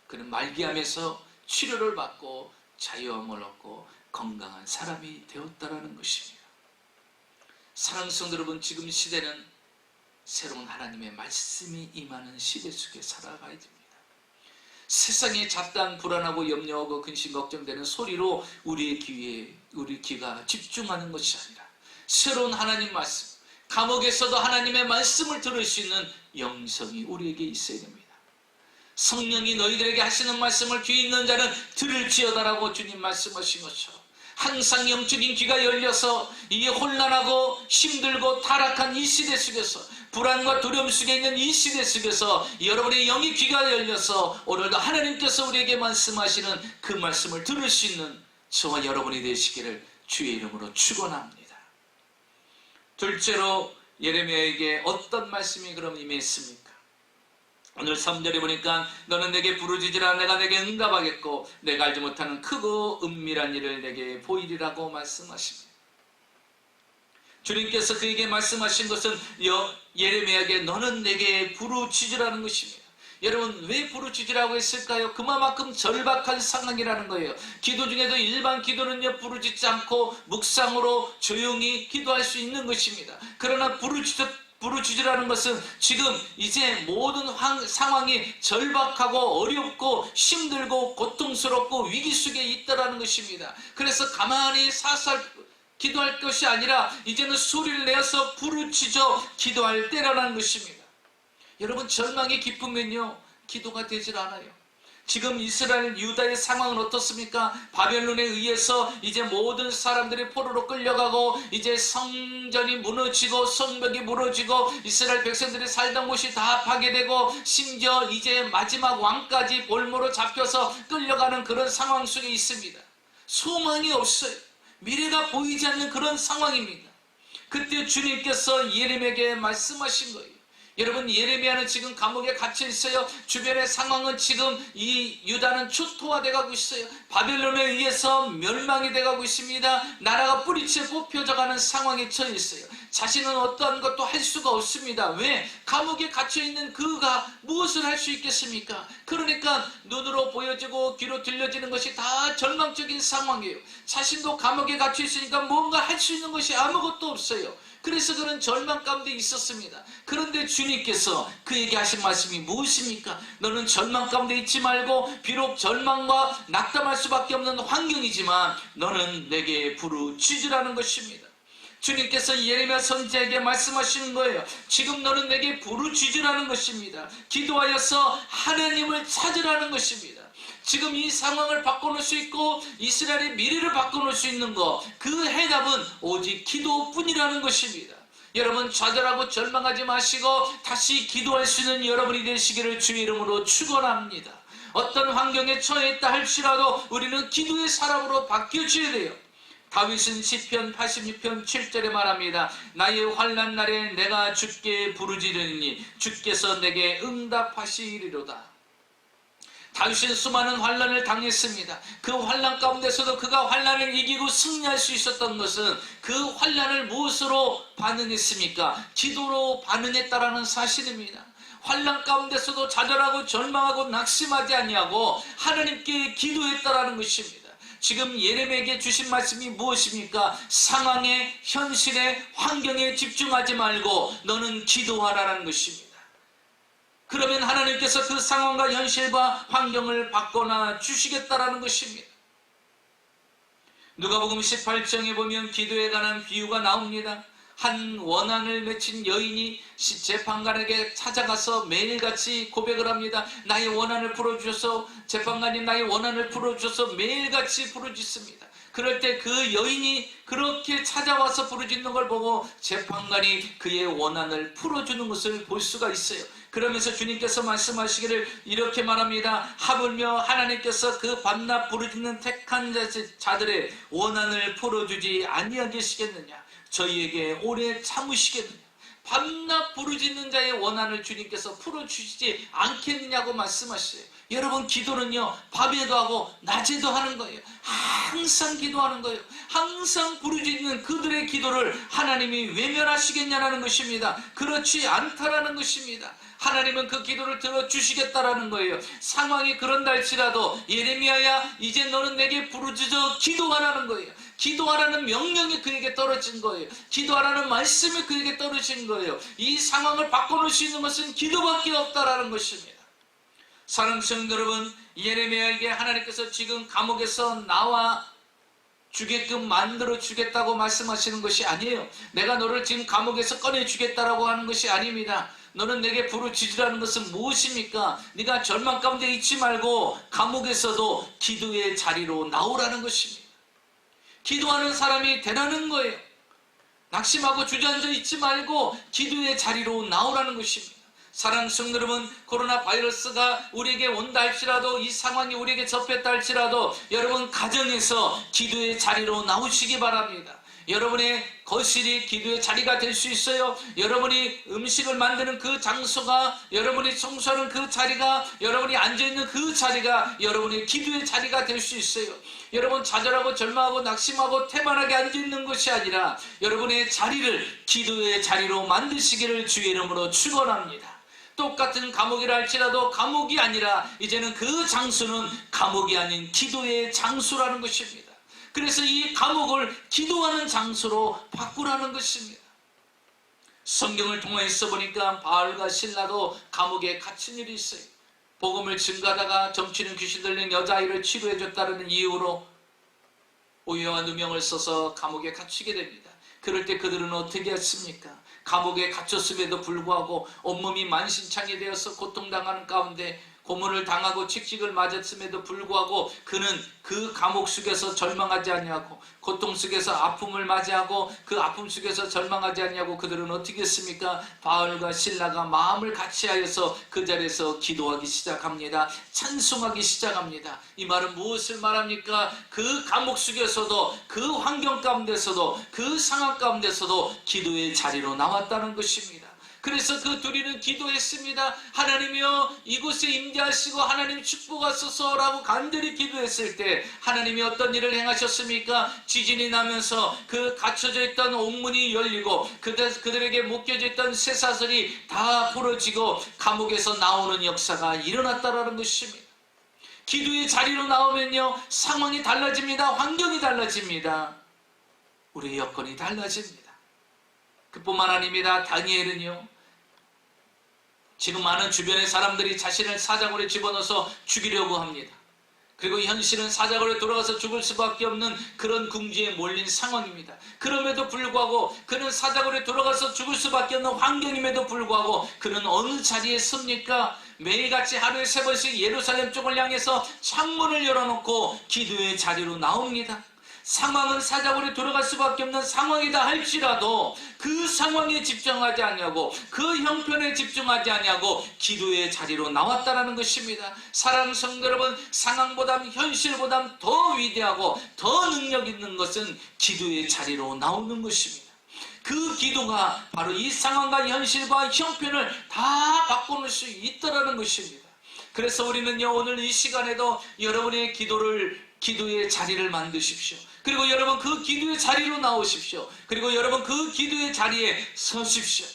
그는 말기암에서 치료를 받고 자유함을 얻고 건강한 사람이 되었다라는 것입니다. 사랑하는 성도 여러분, 지금 시대는 새로운 하나님의 말씀이 임하는 시대 속에 살아가야 됩니다. 세상에 잡다한 불안하고 염려하고 근심 걱정되는 소리로 우리 귀가 집중하는 것이 아니라 새로운 하나님 말씀, 감옥에서도 하나님의 말씀을 들을 수 있는 영성이 우리에게 있어야 됩니다. 성령이 너희들에게 하시는 말씀을 귀 있는 자는 들을지어다라고 주님 말씀하신 것처럼 항상 영적인 귀가 열려서 이 혼란하고 힘들고 타락한 이 시대 속에서 불안과 두려움 속에 있는 이 시대 속에서 여러분의 영의 귀가 열려서 오늘도 하나님께서 우리에게 말씀하시는 그 말씀을 들을 수 있는 저와 여러분이 되시기를 주의 이름으로 축원합니다. 둘째로 예레미야에게 어떤 말씀이 그럼 임했습니까? 오늘 3절에 보니까 너는 내게 부르짖으라 내가 내게 응답하겠고 내가 알지 못하는 크고 은밀한 일을 내게 보이리라고 말씀하십니다. 주님께서 그에게 말씀하신 것은 예레미야에게 너는 내게 부르짖으라는 것입니다. 여러분 왜 부르짖으라고 했을까요? 그만큼 절박한 상황이라는 거예요. 기도 중에도 일반 기도는요 부르짖지 않고 묵상으로 조용히 기도할 수 있는 것입니다. 그러나 부르짖으라는 것은 지금 이제 모든 상황이 절박하고 어렵고 힘들고 고통스럽고 위기 속에 있다라는 것입니다. 그래서 가만히 살살 기도할 것이 아니라 이제는 소리를 내서 부르짖어 기도할 때라는 것입니다. 여러분 절망이 깊으면요 기도가 되질 않아요. 지금 이스라엘 유다의 상황은 어떻습니까? 바벨론에 의해서 이제 모든 사람들이 포로로 끌려가고 이제 성전이 무너지고 성벽이 무너지고 이스라엘 백성들이 살던 곳이 다 파괴되고 심지어 이제 마지막 왕까지 볼모로 잡혀서 끌려가는 그런 상황 속에 있습니다. 소망이 없어요. 미래가 보이지 않는 그런 상황입니다. 그때 주님께서 예레미야에게 말씀하신 거예요. 여러분 예레미야는 지금 감옥에 갇혀 있어요. 주변의 상황은 지금 이 유다는 초토화돼 가고 있어요. 바벨론에 의해서 멸망이 돼 가고 있습니다. 나라가 뿌리째 뽑혀져가는 상황에 처해 있어요. 자신은 어떠한 것도 할 수가 없습니다. 왜? 감옥에 갇혀 있는 그가 무엇을 할 수 있겠습니까? 그러니까 눈으로 보여지고 귀로 들려지는 것이 다 절망적인 상황이에요. 자신도 감옥에 갇혀 있으니까 뭔가 할 수 있는 것이 아무것도 없어요. 그래서 그런 절망 가운데 있었습니다. 그런데 주님께서 그에게 하신 말씀이 무엇입니까? 너는 절망 가운데 있지 말고 비록 절망과 낙담할 수밖에 없는 환경이지만 너는 내게 부르짖으라는 것입니다. 주님께서 예레미야 선지자에게 말씀하시는 거예요. 지금 너는 내게 부르짖으라는 것입니다. 기도하여서 하나님을 찾으라는 것입니다. 지금 이 상황을 바꿔놓을 수 있고 이스라엘의 미래를 바꿔놓을 수 있는 것, 그 해답은 오직 기도뿐이라는 것입니다. 여러분 좌절하고 절망하지 마시고 다시 기도할 수 있는 여러분이 되시기를 주의 이름으로 축원합니다. 어떤 환경에 처해 있다 할지라도 우리는 기도의 사람으로 바뀌어져야 돼요. 다윗은 시편 86편 7절에 말합니다. 나의 환난 날에 내가 주께 부르짖으니 주께서 내게 응답하시리로다. 다윗은 수많은 환난을 당했습니다. 그 환난 가운데서도 그가 환난을 이기고 승리할 수 있었던 것은 그 환난을 무엇으로 반응했습니까? 기도로 반응했다라는 사실입니다. 환난 가운데서도 좌절하고 절망하고 낙심하지 아니하고 하나님께 기도했다라는 것입니다. 지금 예레미야에게 주신 말씀이 무엇입니까? 상황에, 현실에, 환경에 집중하지 말고 너는 기도하라는 것입니다. 그러면 하나님께서 그 상황과 현실과 환경을 바꿔놔 주시겠다라는 것입니다. 누가복음 18장에 보면 기도에 관한 비유가 나옵니다. 한 원한을 맺힌 여인이 재판관에게 찾아가서 매일같이 고백을 합니다. 나의 원한을 풀어주셔서, 재판관님 나의 원한을 풀어주셔서 매일같이 부르짖습니다. 그럴 때 그 여인이 그렇게 찾아와서 부르짖는 걸 보고 재판관이 그의 원한을 풀어주는 것을 볼 수가 있어요. 그러면서 주님께서 말씀하시기를 이렇게 말합니다. 하물며 하나님께서 그 밤낮 부르짖는 택한 자들의 원한을 풀어주지 아니하시겠느냐? 저희에게 오래 참으시겠느냐? 밤낮 부르짖는 자의 원한을 주님께서 풀어주시지 않겠느냐고 말씀하시어요. 여러분 기도는요 밤에도 하고 낮에도 하는 거예요. 항상 기도하는 거예요. 항상 부르짖는 그들의 기도를 하나님이 외면하시겠냐는 것입니다. 그렇지 않다라는 것입니다. 하나님은 그 기도를 들어주시겠다라는 거예요. 상황이 그런다 할지라도 예레미야야 이제 너는 내게 부르짖어 기도하라는 거예요. 기도하라는 명령이 그에게 떨어진 거예요. 기도하라는 말씀이 그에게 떨어진 거예요. 이 상황을 바꿔놓을 수 있는 것은 기도밖에 없다라는 것입니다. 사랑하는 성도 여러분, 예레미야에게 하나님께서 지금 감옥에서 나와 주게끔 만들어 주겠다고 말씀하시는 것이 아니에요. 내가 너를 지금 감옥에서 꺼내 주겠다라고 하는 것이 아닙니다. 너는 내게 부르짖으라는 것은 무엇입니까? 네가 절망 가운데 있지 말고 감옥에서도 기도의 자리로 나오라는 것입니다. 기도하는 사람이 되라는 거예요. 낙심하고 주저앉아 있지 말고 기도의 자리로 나오라는 것입니다. 사랑하는 성도 여러분, 코로나 바이러스가 우리에게 온다 할지라도, 이 상황이 우리에게 접했다 할지라도 여러분 가정에서 기도의 자리로 나오시기 바랍니다. 여러분의 거실이 기도의 자리가 될 수 있어요. 여러분이 음식을 만드는 그 장소가, 여러분이 청소하는 그 자리가, 여러분이 앉아있는 그 자리가 여러분의 기도의 자리가 될 수 있어요. 여러분 좌절하고 절망하고 낙심하고 태만하게 앉아있는 것이 아니라 여러분의 자리를 기도의 자리로 만드시기를 주의 이름으로 축원합니다. 똑같은 감옥이라 할지라도 감옥이 아니라 이제는 그 장소는 감옥이 아닌 기도의 장소라는 것입니다. 그래서 이 감옥을 기도하는 장소로 바꾸라는 것입니다. 성경을 통해서 보니까 바울과 실라도 감옥에 갇힌 일이 있어요. 복음을 증가하다가 점치는 귀신 들린 여자아이를 치료해줬다는 이유로 오해와 누명을 써서 감옥에 갇히게 됩니다. 그럴 때 그들은 어떻게 했습니까? 감옥에 갇혔음에도 불구하고 온몸이 만신창이 되어서 고통당하는 가운데 고문을 당하고 칙칙을 맞았음에도 불구하고 그는 그 감옥 속에서 절망하지 아니하고 고통 속에서 아픔을 맞이하고 그 아픔 속에서 절망하지 아니하고 그들은 어떻게 했습니까? 바울과 실라가 마음을 같이하여서 그 자리에서 기도하기 시작합니다. 찬송하기 시작합니다. 이 말은 무엇을 말합니까? 그 감옥 속에서도, 그 환경 가운데서도, 그 상황 가운데서도 기도의 자리로 나왔다는 것입니다. 그래서 그 둘이는 기도했습니다. 하나님이여 이곳에 임재하시고 하나님 축복하소서라고 간절히 기도했을 때 하나님이 어떤 일을 행하셨습니까? 지진이 나면서 그 갇혀져 있던 옥문이 열리고 그들에게 묶여져 있던 쇠사슬이 다 부러지고 감옥에서 나오는 역사가 일어났다는 것입니다. 기도의 자리로 나오면요 상황이 달라집니다. 환경이 달라집니다. 우리의 여건이 달라집니다. 그뿐만 아닙니다. 다니엘은요 지금 많은 주변의 사람들이 자신을 사자굴에 집어넣어서 죽이려고 합니다. 그리고 현실은 사자굴에 돌아가서 죽을 수밖에 없는 그런 궁지에 몰린 상황입니다. 그럼에도 불구하고 그는 사자굴에 돌아가서 죽을 수밖에 없는 환경임에도 불구하고 그는 어느 자리에 섭니까? 매일같이 하루에 3번씩 예루살렘 쪽을 향해서 창문을 열어놓고 기도의 자리로 나옵니다. 상황은 사자굴에 돌아갈 수밖에 없는 상황이다 할지라도 그 상황에 집중하지 아니하고 그 형편에 집중하지 아니하고 기도의 자리로 나왔다라는 것입니다. 사랑하는 성도 여러분, 상황보다 현실보다 더 위대하고 더 능력 있는 것은 기도의 자리로 나오는 것입니다. 그 기도가 바로 이 상황과 현실과 형편을 다 바꿔놓을 수 있다라는 것입니다. 그래서 우리는요 오늘 이 시간에도 여러분의 기도의 자리를 만드십시오. 그리고 여러분 그 기도의 자리로 나오십시오. 그리고 여러분 그 기도의 자리에 서십시오.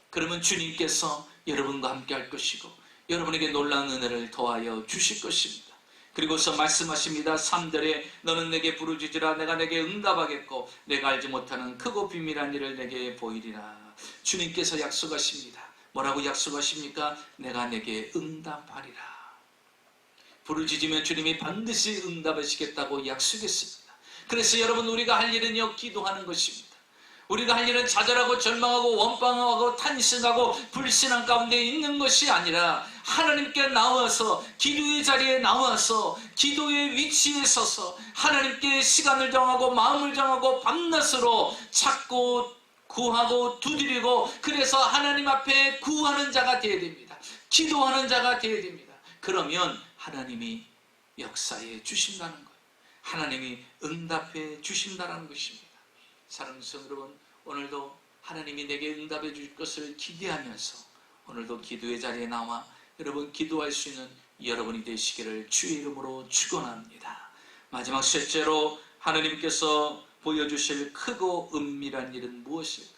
그러면 주님께서 여러분과 함께 할 것이고 여러분에게 놀라운 은혜를 더하여 주실 것입니다. 그리고서 말씀하십니다. 3절에 너는 내게 부르짖으라 내가 내게 응답하겠고 내가 알지 못하는 크고 비밀한 일을 내게 보이리라. 주님께서 약속하십니다. 뭐라고 약속하십니까? 내가 내게 응답하리라. 부르짖으면 주님이 반드시 응답하시겠다고 약속했습니다. 그래서 여러분 우리가 할 일은요 기도하는 것입니다. 우리가 할 일은 좌절하고 절망하고 원망하고 탄식하고 불신한 가운데 있는 것이 아니라 하나님께 나와서 기도의 자리에 나와서 기도의 위치에 서서 하나님께 시간을 정하고 마음을 정하고 밤낮으로 찾고 구하고 두드리고 그래서 하나님 앞에 구하는 자가 되어야 됩니다. 기도하는 자가 되어야 됩니다. 그러면 하나님이 역사해 주신다는 거예요. 하나님이 응답해 주신다는 것입니다. 사랑하는 성도 여러분, 오늘도 하나님이 내게 응답해 줄 것을 기대하면서 오늘도 기도의 자리에 나와 여러분 기도할 수 있는 여러분이 되시기를 주의 이름으로 축원합니다. 마지막 셋째로 하나님께서 보여주실 크고 은밀한 일은 무엇일까?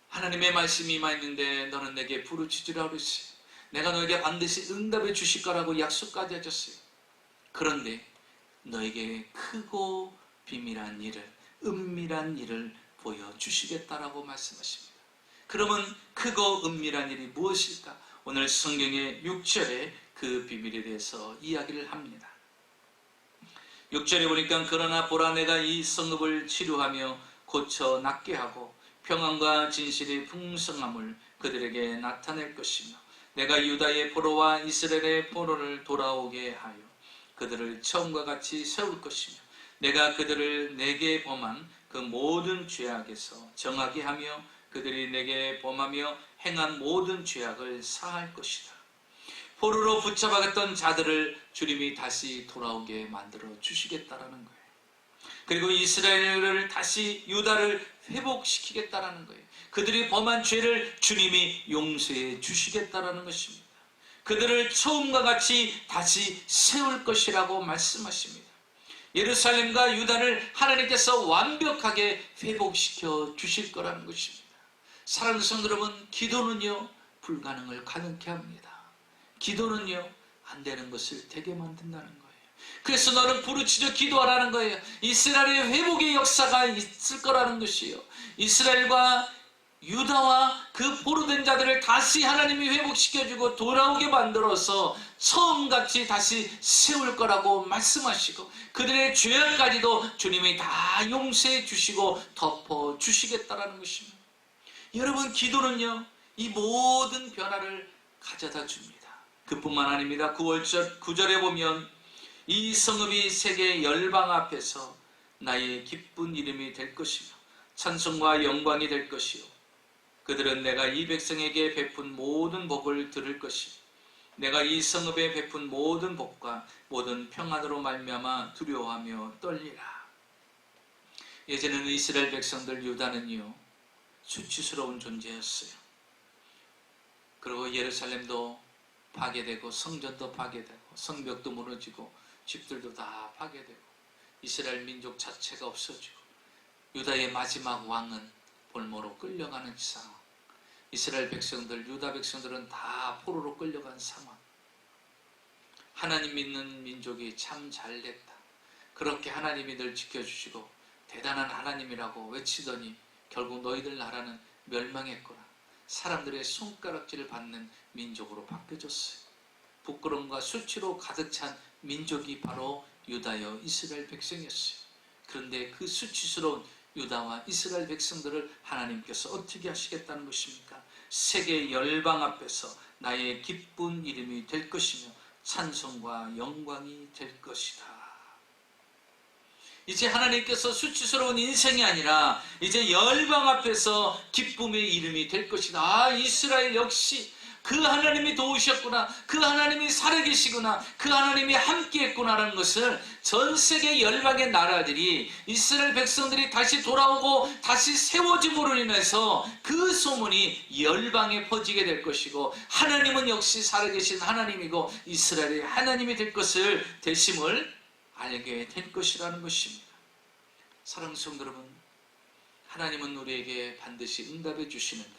하나님의 말씀이 임하였는데 너는 내게 부르짖으라 그랬어요. 내가 너에게 반드시 응답해 주실 거라고 약속까지 하셨어요. 그런데 너에게 크고 비밀한 일을, 은밀한 일을 보여주시겠다라고 말씀하십니다. 그러면 크고 은밀한 일이 무엇일까? 오늘 성경의 6절에 그 비밀에 대해서 이야기를 합니다. 6절에 보니까 그러나 보라 내가 이 성읍을 치료하며 고쳐 낫게 하고 평안과 진실의 풍성함을 그들에게 나타낼 것이며 내가 유다의 포로와 이스라엘의 포로를 돌아오게 하여 그들을 처음과 같이 세울 것이며 내가 그들을 내게 범한 그 모든 죄악에서 정하게 하며 그들이 내게 범하며 행한 모든 죄악을 사할 것이다. 포로로 붙잡아갔던 자들을 주님이 다시 돌아오게 만들어 주시겠다라는 거예요. 그리고 이스라엘을 다시 유다를 회복시키겠다라는 거예요. 그들이 범한 죄를 주님이 용서해 주시겠다라는 것입니다. 그들을 처음과 같이 다시 세울 것이라고 말씀하십니다. 예루살렘과 유다를 하나님께서 완벽하게 회복시켜 주실 거라는 것입니다. 사랑하는 성도 여러분, 기도는요 불가능을 가능케 합니다. 기도는요 안 되는 것을 되게 만든다는 거예요. 그래서 너는 부르짖어 기도하라는 거예요. 이스라엘의 회복의 역사가 있을 거라는 것이요. 이스라엘과 유다와 그 포로된 자들을 다시 하나님이 회복시켜주고 돌아오게 만들어서 처음같이 다시 세울 거라고 말씀하시고 그들의 죄악까지도 주님이 다 용서해 주시고 덮어 주시겠다라는 것입니다. 여러분, 기도는요 이 모든 변화를 가져다 줍니다. 그뿐만 아닙니다. 9절에 보면 이 성읍이 세계 열방 앞에서 나의 기쁜 이름이 될 것이며 찬송과 영광이 될 것이요 그들은 내가 이 백성에게 베푼 모든 복을 들을 것이요 내가 이 성읍에 베푼 모든 복과 모든 평안으로 말미암아 두려워하며 떨리라. 예전에는 이스라엘 백성들 유다는요 수치스러운 존재였어요. 그리고 예루살렘도 파괴되고 성전도 파괴되고 성벽도 무너지고 집들도 다 파괴되고 이스라엘 민족 자체가 없어지고 유다의 마지막 왕은 볼모로 끌려가는 상황. 이스라엘 백성들, 유다 백성들은 다 포로로 끌려간 상황. 하나님 믿는 민족이 참 잘됐다. 그렇게 하나님이 늘 지켜주시고 대단한 하나님이라고 외치더니 결국 너희들 나라는 멸망했구나. 사람들의 손가락질을 받는 민족으로 바뀌어졌어요. 부끄러움과 수치로 가득 찬 민족이 바로 유다여 이스라엘 백성이었어요. 그런데 그 수치스러운 유다와 이스라엘 백성들을 하나님께서 어떻게 하시겠다는 것입니까? 세계 열방 앞에서 나의 기쁜 이름이 될 것이며 찬송과 영광이 될 것이다. 이제 하나님께서 수치스러운 인생이 아니라 이제 열방 앞에서 기쁨의 이름이 될 것이다. 아, 이스라엘 역시 그 하나님이 도우셨구나. 그 하나님이 살아계시구나. 그 하나님이 함께했구나라는 것을 전 세계 열방의 나라들이 이스라엘 백성들이 다시 돌아오고 다시 세워짐으로 인해서 그 소문이 열방에 퍼지게 될 것이고 하나님은 역시 살아계신 하나님이고 이스라엘의 하나님이 될 것을 되심을 알게 될 것이라는 것입니다. 사랑하는 성도 여러분, 하나님은 우리에게 반드시 응답해 주시는데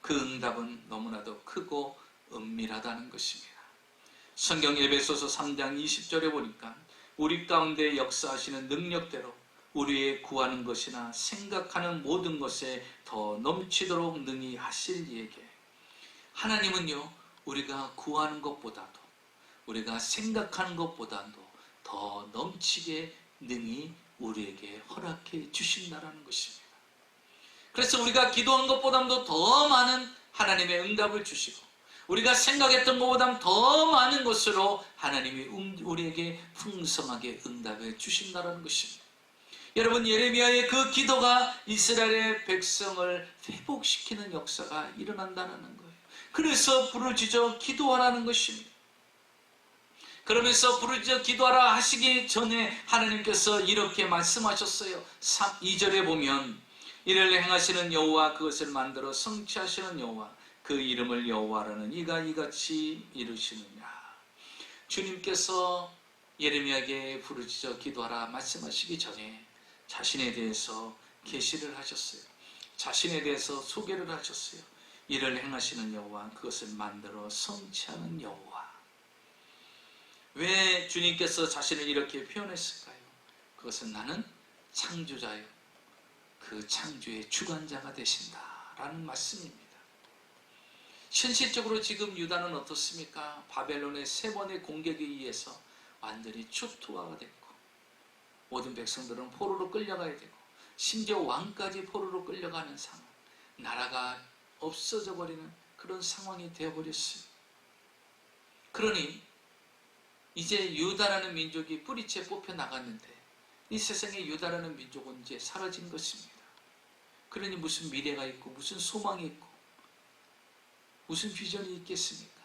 그 응답은 너무나도 크고 은밀하다는 것입니다. 성경 에베소서 3장 20절에 보니까 우리 가운데 역사하시는 능력대로 우리의 구하는 것이나 생각하는 모든 것에 더 넘치도록 능히 하실 이에게. 하나님은요 우리가 구하는 것보다도 우리가 생각하는 것보다도 더 넘치게 능히 우리에게 허락해 주신다는 것입니다. 그래서 우리가 기도한 것보다도 더 많은 하나님의 응답을 주시고 우리가 생각했던 것보다 더 많은 것으로 하나님이 우리에게 풍성하게 응답해 주신다는 것입니다. 여러분, 예레미야의 그 기도가 이스라엘의 백성을 회복시키는 역사가 일어난다는 거예요. 그래서 부르짖어 기도하라는 것입니다. 그러면서 부르짖어 기도하라 하시기 전에 하나님께서 이렇게 말씀하셨어요. 2절에 보면 이를 행하시는 여호와 그것을 만들어 성취하시는 여호와 그 이름을 여호와라는 이가 이같이 이루시느냐. 주님께서 예레미야에게 부르짖어 기도하라 말씀하시기 전에 자신에 대해서 계시를 하셨어요. 자신에 대해서 소개를 하셨어요. 이를 행하시는 여호와 그것을 만들어 성취하는 여호와. 왜 주님께서 자신을 이렇게 표현했을까요? 그것은 나는 창조자요 그 창조의 주관자가 되신다라는 말씀입니다. 현실적으로 지금 유다는 어떻습니까? 바벨론의 3번의 공격에 의해서 완전히 초토화가 됐고 모든 백성들은 포로로 끌려가야 되고 심지어 왕까지 포로로 끌려가는 상황. 나라가 없어져 버리는 그런 상황이 되어버렸어요. 그러니 이제 유다라는 민족이 뿌리째 뽑혀 나갔는데 이 세상에 유다라는 민족은 이제 사라진 것입니다. 그러니 무슨 미래가 있고 무슨 소망이 있고 무슨 비전이 있겠습니까?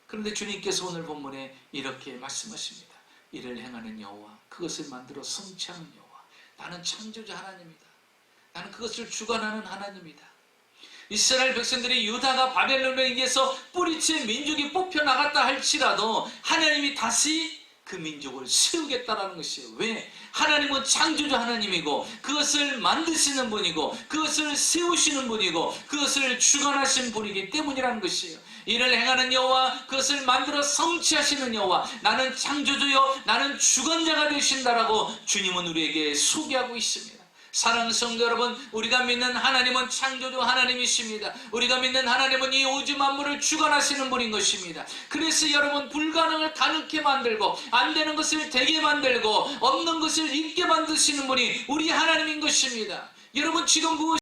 그런데 주님께서 오늘 본문에 이렇게 말씀하십니다. 이를 행하는 여호와, 그것을 만들어 성취하는 여호와, 나는 창조자 하나님이다. 나는 그것을 주관하는 하나님이다. 이스라엘 백성들이 유다가 바벨론에 의해서 뿌리째 민족이 뽑혀 나갔다 할지라도 하나님이 다시 그 민족을 세우겠다라는 것이에요. 왜? 하나님은 창조주 하나님이고 그것을 만드시는 분이고 그것을 세우시는 분이고 그것을 주관하신 분이기 때문이라는 것이에요. 이를 행하는 여호와, 그것을 만들어 성취하시는 여호와, 나는 창조주요 나는 주관자가 되신다라고 주님은 우리에게 소개하고 있습니다. 사랑하는 성도 여러분, 우리가 믿는 하나님은 창조주 하나님이십니다. 우리가 믿는 하나님은 이 우주 만물을 주관하시는 분인 것입니다. 그래서 여러분, 불가능을 가능케 만들고 안 되는 것을 되게 만들고 없는 것을 있게 만드시는 분이 우리 하나님인 것입니다. 여러분, 지금 무엇이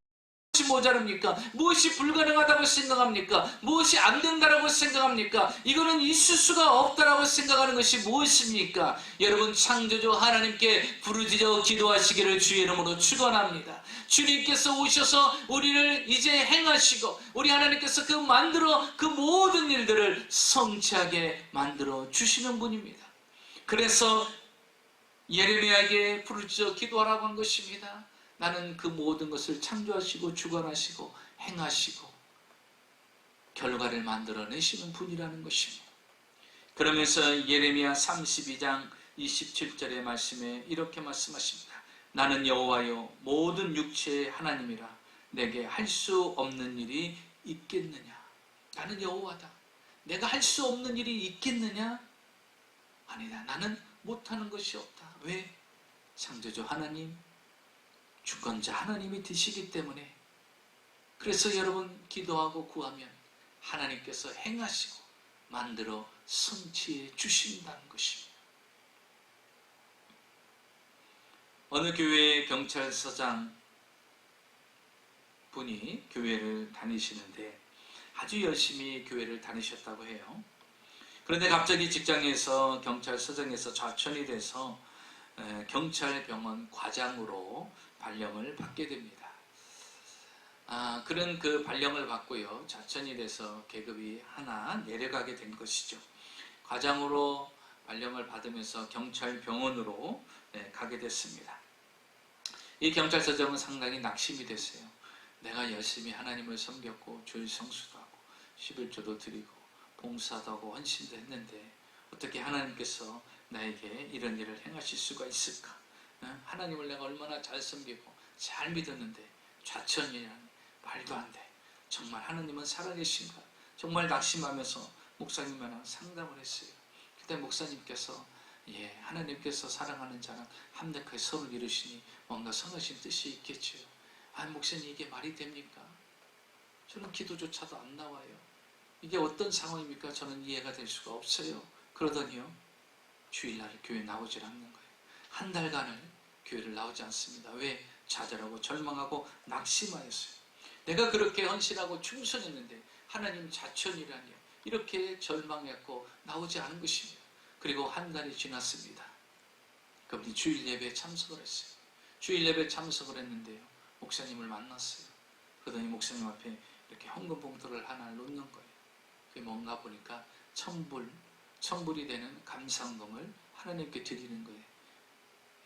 모자랍니까? 무엇이 불가능하다고 생각합니까? 무엇이 안 된다라고 생각합니까? 이거는 있을 수가 없다라고 생각하는 것이 무엇입니까? 여러분, 창조주 하나님께 부르짖어 기도하시기를 주의 이름으로 축원합니다. 주님께서 오셔서 우리를 이제 행하시고 우리 하나님께서 그 모든 일들을 성취하게 만들어 주시는 분입니다. 그래서 예레미야에게 부르짖어 기도하라고 한 것입니다. 나는 그 모든 것을 창조하시고 주관하시고 행하시고 결과를 만들어내시는 분이라는 것입니다. 그러면서 예레미야 32장 27절의 말씀에 이렇게 말씀하십니다. 나는 여호와여 모든 육체의 하나님이라 내게 할 수 없는 일이 있겠느냐. 나는 여호와다. 내가 할 수 없는 일이 있겠느냐? 아니다. 나는 못하는 것이 없다. 왜? 창조주 하나님, 주권자 하나님이 되시기 때문에. 그래서 여러분, 기도하고 구하면 하나님께서 행하시고 만들어 성취해 주신다는 것입니다. 어느 교회의 경찰서장 분이 교회를 다니시는데 아주 열심히 교회를 다니셨다고 해요. 그런데 갑자기 직장에서 경찰서장에서 좌천이 돼서 경찰병원 과장으로 발령을 받게 됩니다. 그런 그 발령을 받고요, 좌천이 돼서 계급이 하나 내려가게 된 것이죠. 과장으로 발령을 받으면서 경찰병원으로 가게 됐습니다. 이 경찰서장은 상당히 낙심이 됐어요. 내가 열심히 하나님을 섬겼고 주일 성수도 하고 11조도 드리고 봉사도 하고 헌신도 했는데 어떻게 하나님께서 나에게 이런 일을 행하실 수가 있을까? 하나님을 내가 얼마나 잘 섬기고 잘 믿었는데 좌천이라니 말도 안 돼. 정말 하나님은 살아계신가? 정말 낙심하면서 목사님이랑 상담을 했어요. 그때 목사님께서 하나님께서 사랑하는 자는 합력하여 서로 이루시니 뭔가 선하신 뜻이 있겠죠. 목사님, 이게 말이 됩니까? 저는 기도조차도 안 나와요. 이게 어떤 상황입니까? 저는 이해가 될 수가 없어요. 그러더니요, 주일날 교회 나오질 않는 거예요. 한 달간을 교회를 나오지 않습니다. 왜? 좌절하고 절망하고 낙심하였어요. 내가 그렇게 헌신하고 충성했는데 하나님 좌천이라니요. 이렇게 절망했고 나오지 않은 것입니다. 그리고 한 달이 지났습니다. 그분이 주일 예배에 참석을 했어요. 주일 예배에 참석을 했는데요, 목사님을 만났어요. 그러더니 목사님 앞에 이렇게 헌금 봉투를 하나 놓는 거예요. 그게 뭔가 보니까 천불이 되는 감사헌금을 하나님께 드리는 거예요.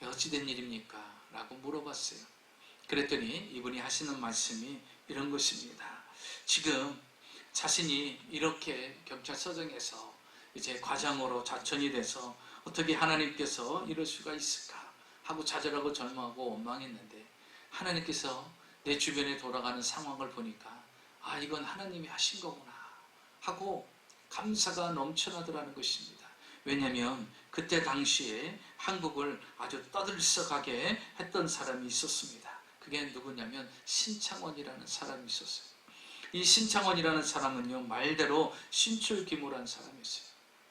어찌된 일입니까? 라고 물어봤어요. 그랬더니 이분이 하시는 말씀이 이런 것입니다. 지금 자신이 이렇게 경찰서장에서 이제 과장으로 좌천이 돼서 어떻게 하나님께서 이럴 수가 있을까 하고 좌절하고 절망하고 원망했는데 하나님께서 내 주변에 돌아가는 상황을 보니까 이건 하나님이 하신 거구나 하고 감사가 넘쳐나더라는 것입니다. 왜냐하면 그때 당시에 한국을 아주 떠들썩하게 했던 사람이 있었습니다. 그게 누구냐면 신창원이라는 사람이 있었어요. 이 신창원이라는 사람은요, 말대로 신출기무라는 사람이었어요.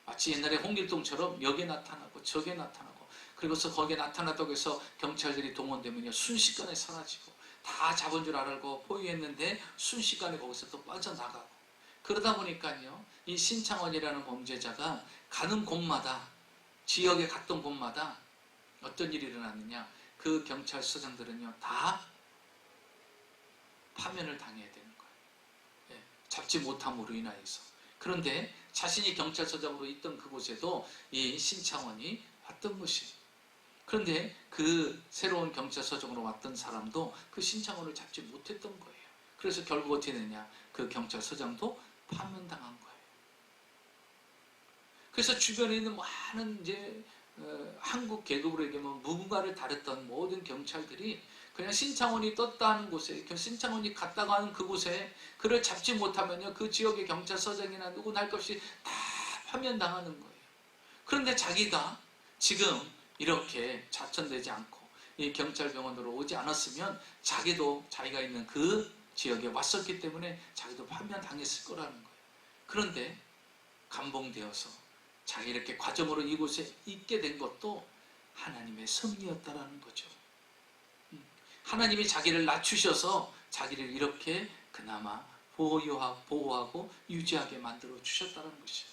마치 옛날에 홍길동처럼 여기에 나타나고 저기에 나타나고, 그리고서 거기에 나타났다고 해서 경찰들이 동원되면요 순식간에 사라지고 다 잡은 줄 알고 포위했는데 순식간에 거기서 또 빠져나가고, 그러다 보니까요, 이 신창원이라는 범죄자가 가는 곳마다, 지역에 갔던 곳마다 어떤 일이 일어났느냐, 그 경찰서장들은요 다 파면을 당해야 되는 거예요. 예, 잡지 못함으로 인하여서. 그런데 자신이 경찰서장으로 있던 그곳에도 이 신창원이 왔던 것이에요. 그런데 그 새로운 경찰서장으로 왔던 사람도 그 신창원을 잡지 못했던 거예요. 그래서 결국 어떻게 되냐, 그 경찰서장도 파면당한 거예요. 그래서 주변에 있는 많은 이제 한국 계급으로 얘기하면 무궁화를 다뤘던 모든 경찰들이 그냥 신창원이 떴다는 곳에, 신창원이 갔다가 하는 그곳에 그를 잡지 못하면요, 그 지역의 경찰서장이나 누구나 할 것 없이 다 파면당하는 거예요. 그런데 자기가 지금 이렇게 좌천되지 않고 이 경찰병원으로 오지 않았으면 자기도 자기가 있는 그 지역에 왔었기 때문에 자기도 파면당했을 거라는 거예요. 그런데 감봉되어서 자기 이렇게 과정으로 이곳에 있게 된 것도 하나님의 섭리였다라는 거죠. 하나님이 자기를 낮추셔서 자기를 이렇게 그나마 보호하고 유지하게 만들어 주셨다는 것이죠.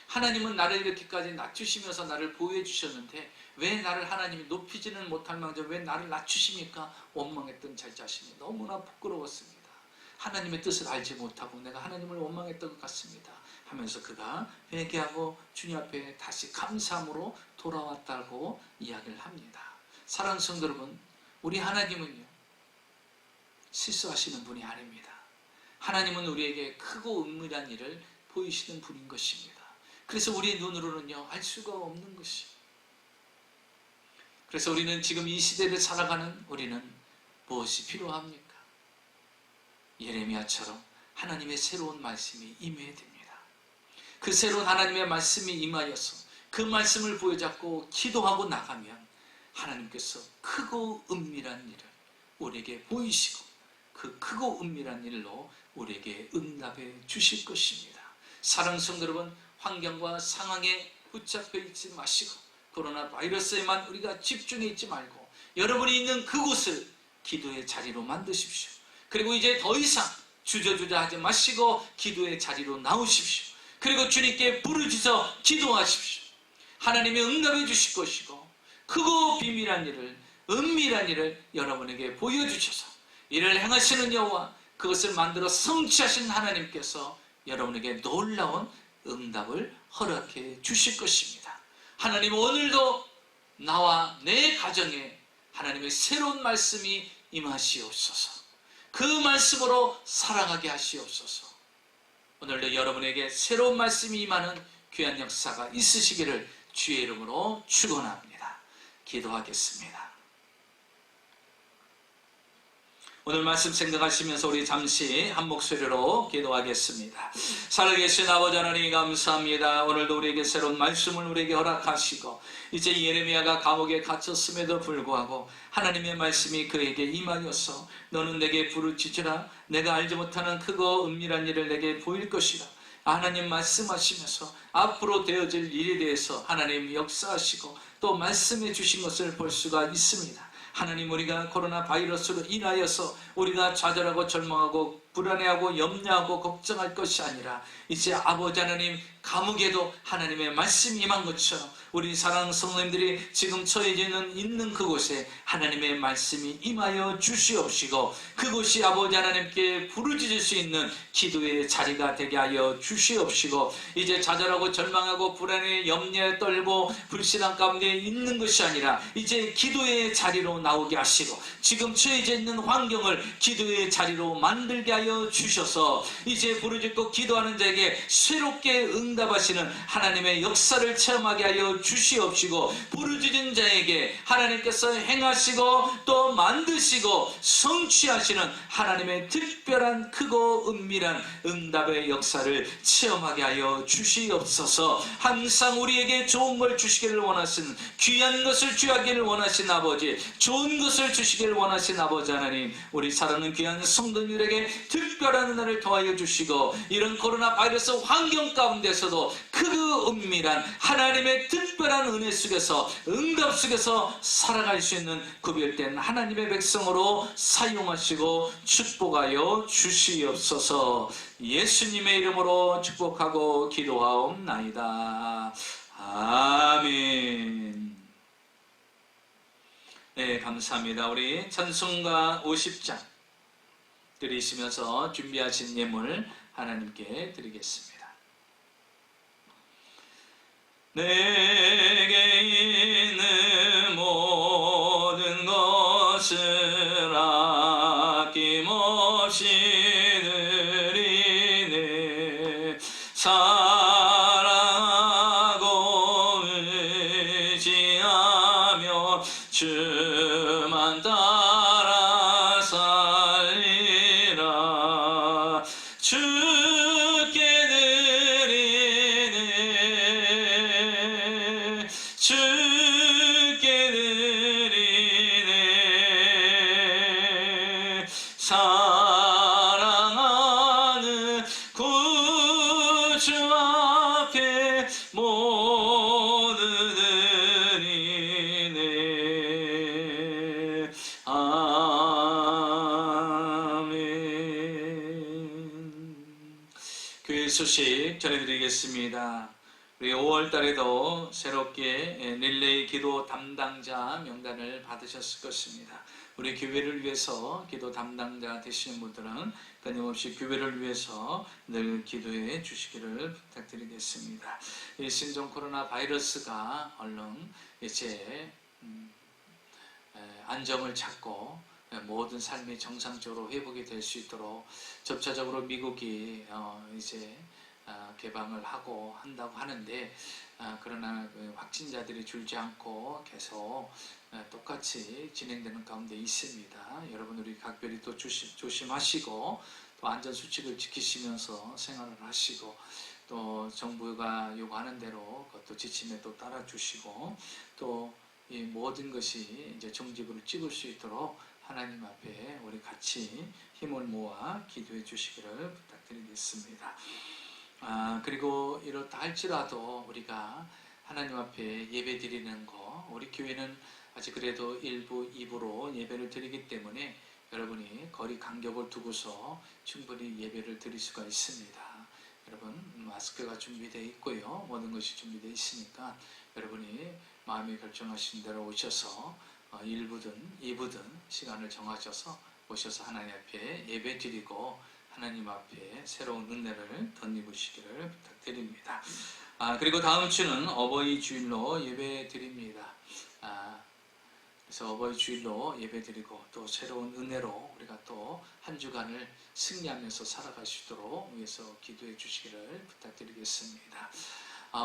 하나님은 나를 이렇게까지 낮추시면서 나를 보호해 주셨는데 왜 나를 하나님이 높이지는 못할 망정 왜 나를 낮추십니까? 원망했던 제 자신이 너무나 부끄러웠습니다. 하나님의 뜻을 알지 못하고 내가 하나님을 원망했던 것 같습니다 하면서 그가 회개하고 주님 앞에 다시 감사함으로 돌아왔다고 이야기를 합니다. 사랑하는 성도 여러분, 우리 하나님은요 실수하시는 분이 아닙니다. 하나님은 우리에게 크고 은밀한 일을 보이시는 분인 것입니다. 그래서 우리의 눈으로는요 알 수가 없는 것이에요. 그래서 우리는 지금 이 시대를 살아가는 우리는 무엇이 필요합니까? 예레미야처럼 하나님의 새로운 말씀이 임해야 됩니다. 그 새로운 하나님의 말씀이 임하여서 그 말씀을 부여잡고 기도하고 나가면 하나님께서 크고 은밀한 일을 우리에게 보이시고 그 크고 은밀한 일로 우리에게 응답해 주실 것입니다. 사랑하는 성도 여러분, 환경과 상황에 붙잡혀 있지 마시고 코로나 바이러스에만 우리가 집중해 있지 말고 여러분이 있는 그곳을 기도의 자리로 만드십시오. 그리고 이제 더 이상 주저주저 하지 마시고 기도의 자리로 나오십시오. 그리고 주님께 부르짖어 기도하십시오. 하나님이 응답해 주실 것이고 크고 비밀한 일을, 은밀한 일을 여러분에게 보여주셔서 이를 행하시는 여호와, 그것을 만들어 성취하신 하나님께서 여러분에게 놀라운 응답을 허락해 주실 것입니다. 하나님, 오늘도 나와 내 가정에 하나님의 새로운 말씀이 임하시옵소서. 그 말씀으로 살아가게 하시옵소서. 오늘도 여러분에게 새로운 말씀이 임하는 귀한 역사가 있으시기를 주의 이름으로 축원합니다. 기도하겠습니다. 오늘 말씀 생각하시면서 우리 잠시 한 목소리로 기도하겠습니다. 살아계신 아버지 하나님 감사합니다. 오늘도 우리에게 새로운 말씀을 우리에게 허락하시고 이제 예레미야가 감옥에 갇혔음에도 불구하고 하나님의 말씀이 그에게 임하여서 너는 내게 부르짖으라, 내가 알지 못하는 크고 은밀한 일을 내게 보일 것이라. 하나님 말씀하시면서 앞으로 되어질 일에 대해서 하나님 역사하시고 또 말씀해 주신 것을 볼 수가 있습니다. 하나님, 우리가 코로나 바이러스로 인하여서 우리가 좌절하고 절망하고 불안해하고 염려하고 걱정할 것이 아니라 이제 아버지 하나님 감옥에도 하나님의 말씀이 임한 것처럼 우리 사랑하는 성도님들이 지금 처해져 있는 그곳에 하나님의 말씀이 임하여 주시옵시고 그곳이 아버지 하나님께 부르짖을 수 있는 기도의 자리가 되게 하여 주시옵시고 이제 좌절하고 절망하고 불안해 염려에 떨고 불신앙 가운데 있는 것이 아니라 이제 기도의 자리로 나오게 하시고 지금 처해져 있는 환경을 기도의 자리로 만들게 하여 주셔서 이제 부르짖고 기도하는 자에게 새롭게 응답하시는 하나님의 역사를 체험하게 하여 주시옵시고 부르짖은 자에게 하나님께서 행하시고 또 만드시고 성취하시는 하나님의 특별한 크고 은밀한 응답의 역사를 체험하게 하여 주시옵소서. 항상 우리에게 좋은 걸 주시기를 원하시는, 귀한 것을 주하기를 원하신 아버지, 좋은 것을 주시기를 원하신 아버지 하나님, 우리 사랑하는 귀한 성도님들에게 특별한 은혜를 더하여 주시고 이런 코로나 바이러스 환경 가운데서도 그 그 은밀한 하나님의 특별한 은혜 속에서, 응답 속에서 살아갈 수 있는 구별된 하나님의 백성으로 사용하시고 축복하여 주시옵소서. 예수님의 이름으로 축복하고 기도하옵나이다. 아멘. 네, 감사합니다. 우리 찬송가 50장 들으시면서 준비하신 예물 하나님께 드리겠습니다. 내게 있는 모든 것을 아낌없이 드리네. 사랑하고 의지하며 주만 따라 살리라. 주께 드리네. 주께 드리네. 사랑하는 구주 앞에 모두 드리네. 아멘. 교회 소식 전해드리겠습니다. 우리 5월달에도 새롭게 릴레이 기도 담당자 명단을 받으셨을 것입니다. 우리 교회를 위해서 기도 담당자 되시는 분들은 끊임없이 교회를 위해서 늘 기도해 주시기를 부탁드리겠습니다. 이 신종 코로나 바이러스가 얼른 이제 안정을 찾고 모든 삶이 정상적으로 회복이 될 수 있도록 접차적으로 미국이 이제 개방을 하고 한다고 하는데, 그러나 확진자들이 줄지 않고 계속 똑같이 진행되는 가운데 있습니다. 여러분, 우리 각별히 또 조심하시고 또 안전수칙을 지키시면서 생활을 하시고, 또 정부가 요구하는 대로 그것도 지침에 또 따라주시고, 또 이 모든 것이 이제 정지부를 찍을 수 있도록 하나님 앞에 우리 같이 힘을 모아 기도해 주시기를 부탁드리겠습니다. 그리고 이렇다 할지라도 우리가 하나님 앞에 예배 드리는 거, 우리 교회는 아직 그래도 1부, 2부로 예배를 드리기 때문에 여러분이 거리 간격을 두고서 충분히 예배를 드릴 수가 있습니다. 여러분, 마스크가 준비되어 있고요. 모든 것이 준비되어 있으니까 여러분이 마음에 결정하신 대로 오셔서 1부든 2부든 시간을 정하셔서 오셔서 하나님 앞에 예배 드리고 하나님 앞에 새로운 은혜를 덧입으시기를 부탁드립니다. 그리고 다음 주는 어버이 주일로 예배 드립니다. 그래서 어버이 주일로 예배 드리고 또 새로운 은혜로 우리가 또 한 주간을 승리하면서 살아갈 수 있도록 위해서 기도해 주시기를 부탁드리겠습니다.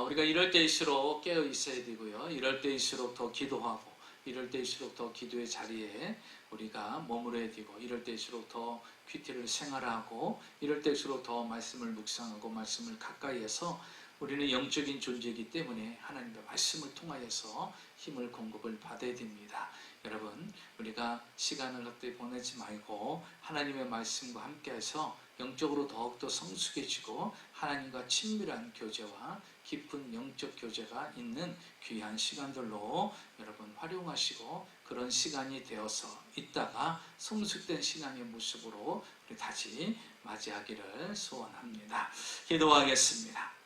우리가 이럴 때일수록 깨어 있어야 되고요. 이럴 때일수록 더 기도하고, 이럴 때일수록 더 기도의 자리에 우리가 머물러야 되고, 이럴 때일수록 더 큐티를 생활하고, 이럴 때일수록 더 말씀을 묵상하고 말씀을 가까이해서 우리는 영적인 존재이기 때문에 하나님의 말씀을 통하여서 힘을 공급을 받아야 됩니다. 여러분, 우리가 시간을 헛되이 보내지 말고 하나님의 말씀과 함께해서 영적으로 더욱더 성숙해지고 하나님과 친밀한 교제와 깊은 영적 교제가 있는 귀한 시간들로 여러분 활용하시고, 그런 시간이 되어서 있다가 성숙된 신앙의 모습으로 우리 다시 맞이하기를 소원합니다. 기도하겠습니다.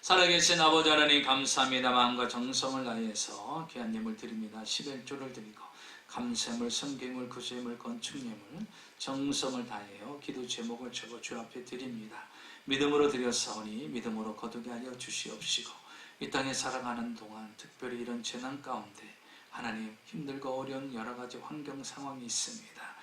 살아계신 아버지 하나님, 감사합니다. 마음과 정성을 다해서 귀한 예물 드립니다. 11조를 드리고 감사물, 성경물, 구제물, 건축예물, 정성을 다하여 기도 제목을 적어 주 앞에 드립니다. 믿음으로 드렸사오니 믿음으로 거두게 하여 주시옵시고, 이 땅에 살아가는 동안 특별히 이런 재난 가운데 하나님, 힘들고 어려운 여러 가지 환경 상황이 있습니다.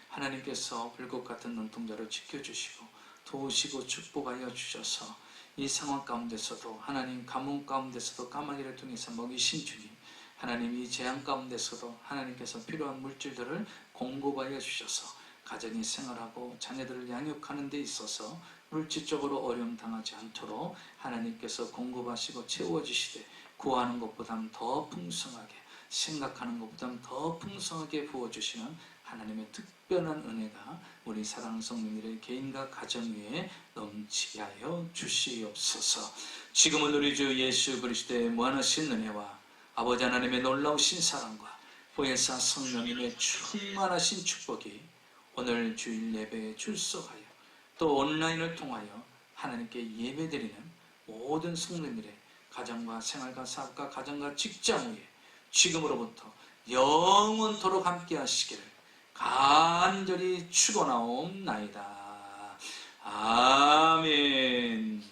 하나님께서 불꽃 같은 눈동자로 지켜주시고 도우시고 축복하여 주셔서 이 상황 가운데서도 하나님, 가뭄 가운데서도 까마귀를 통해서 먹이신 주님, 하나님, 이 재앙 가운데서도 하나님께서 필요한 물질들을 공급하여 주셔서 가정이 생활하고 자녀들을 양육하는 데 있어서 물질적으로 어려움 당하지 않도록 하나님께서 공급하시고 채워주시되, 구하는 것보다 더 풍성하게, 생각하는 것보다 더 풍성하게 부어주시는 하나님의 특별한 은혜가 우리 사랑하는 성도님들의 개인과 가정 위에 넘치게 하여 주시옵소서. 지금은 우리 주 예수 그리스도의 무한하신 은혜와 아버지 하나님의 놀라우신 사랑과 보혜사 성령님의 충만하신 축복이 오늘 주일 예배에 출석하여 또 온라인을 통하여 하나님께 예배드리는 모든 성도님들의 가정과 생활과 사업과 가정과 직장 위에 지금으로부터 영원토록 함께 하시기를 간절히 축원하옵나이다. 아멘.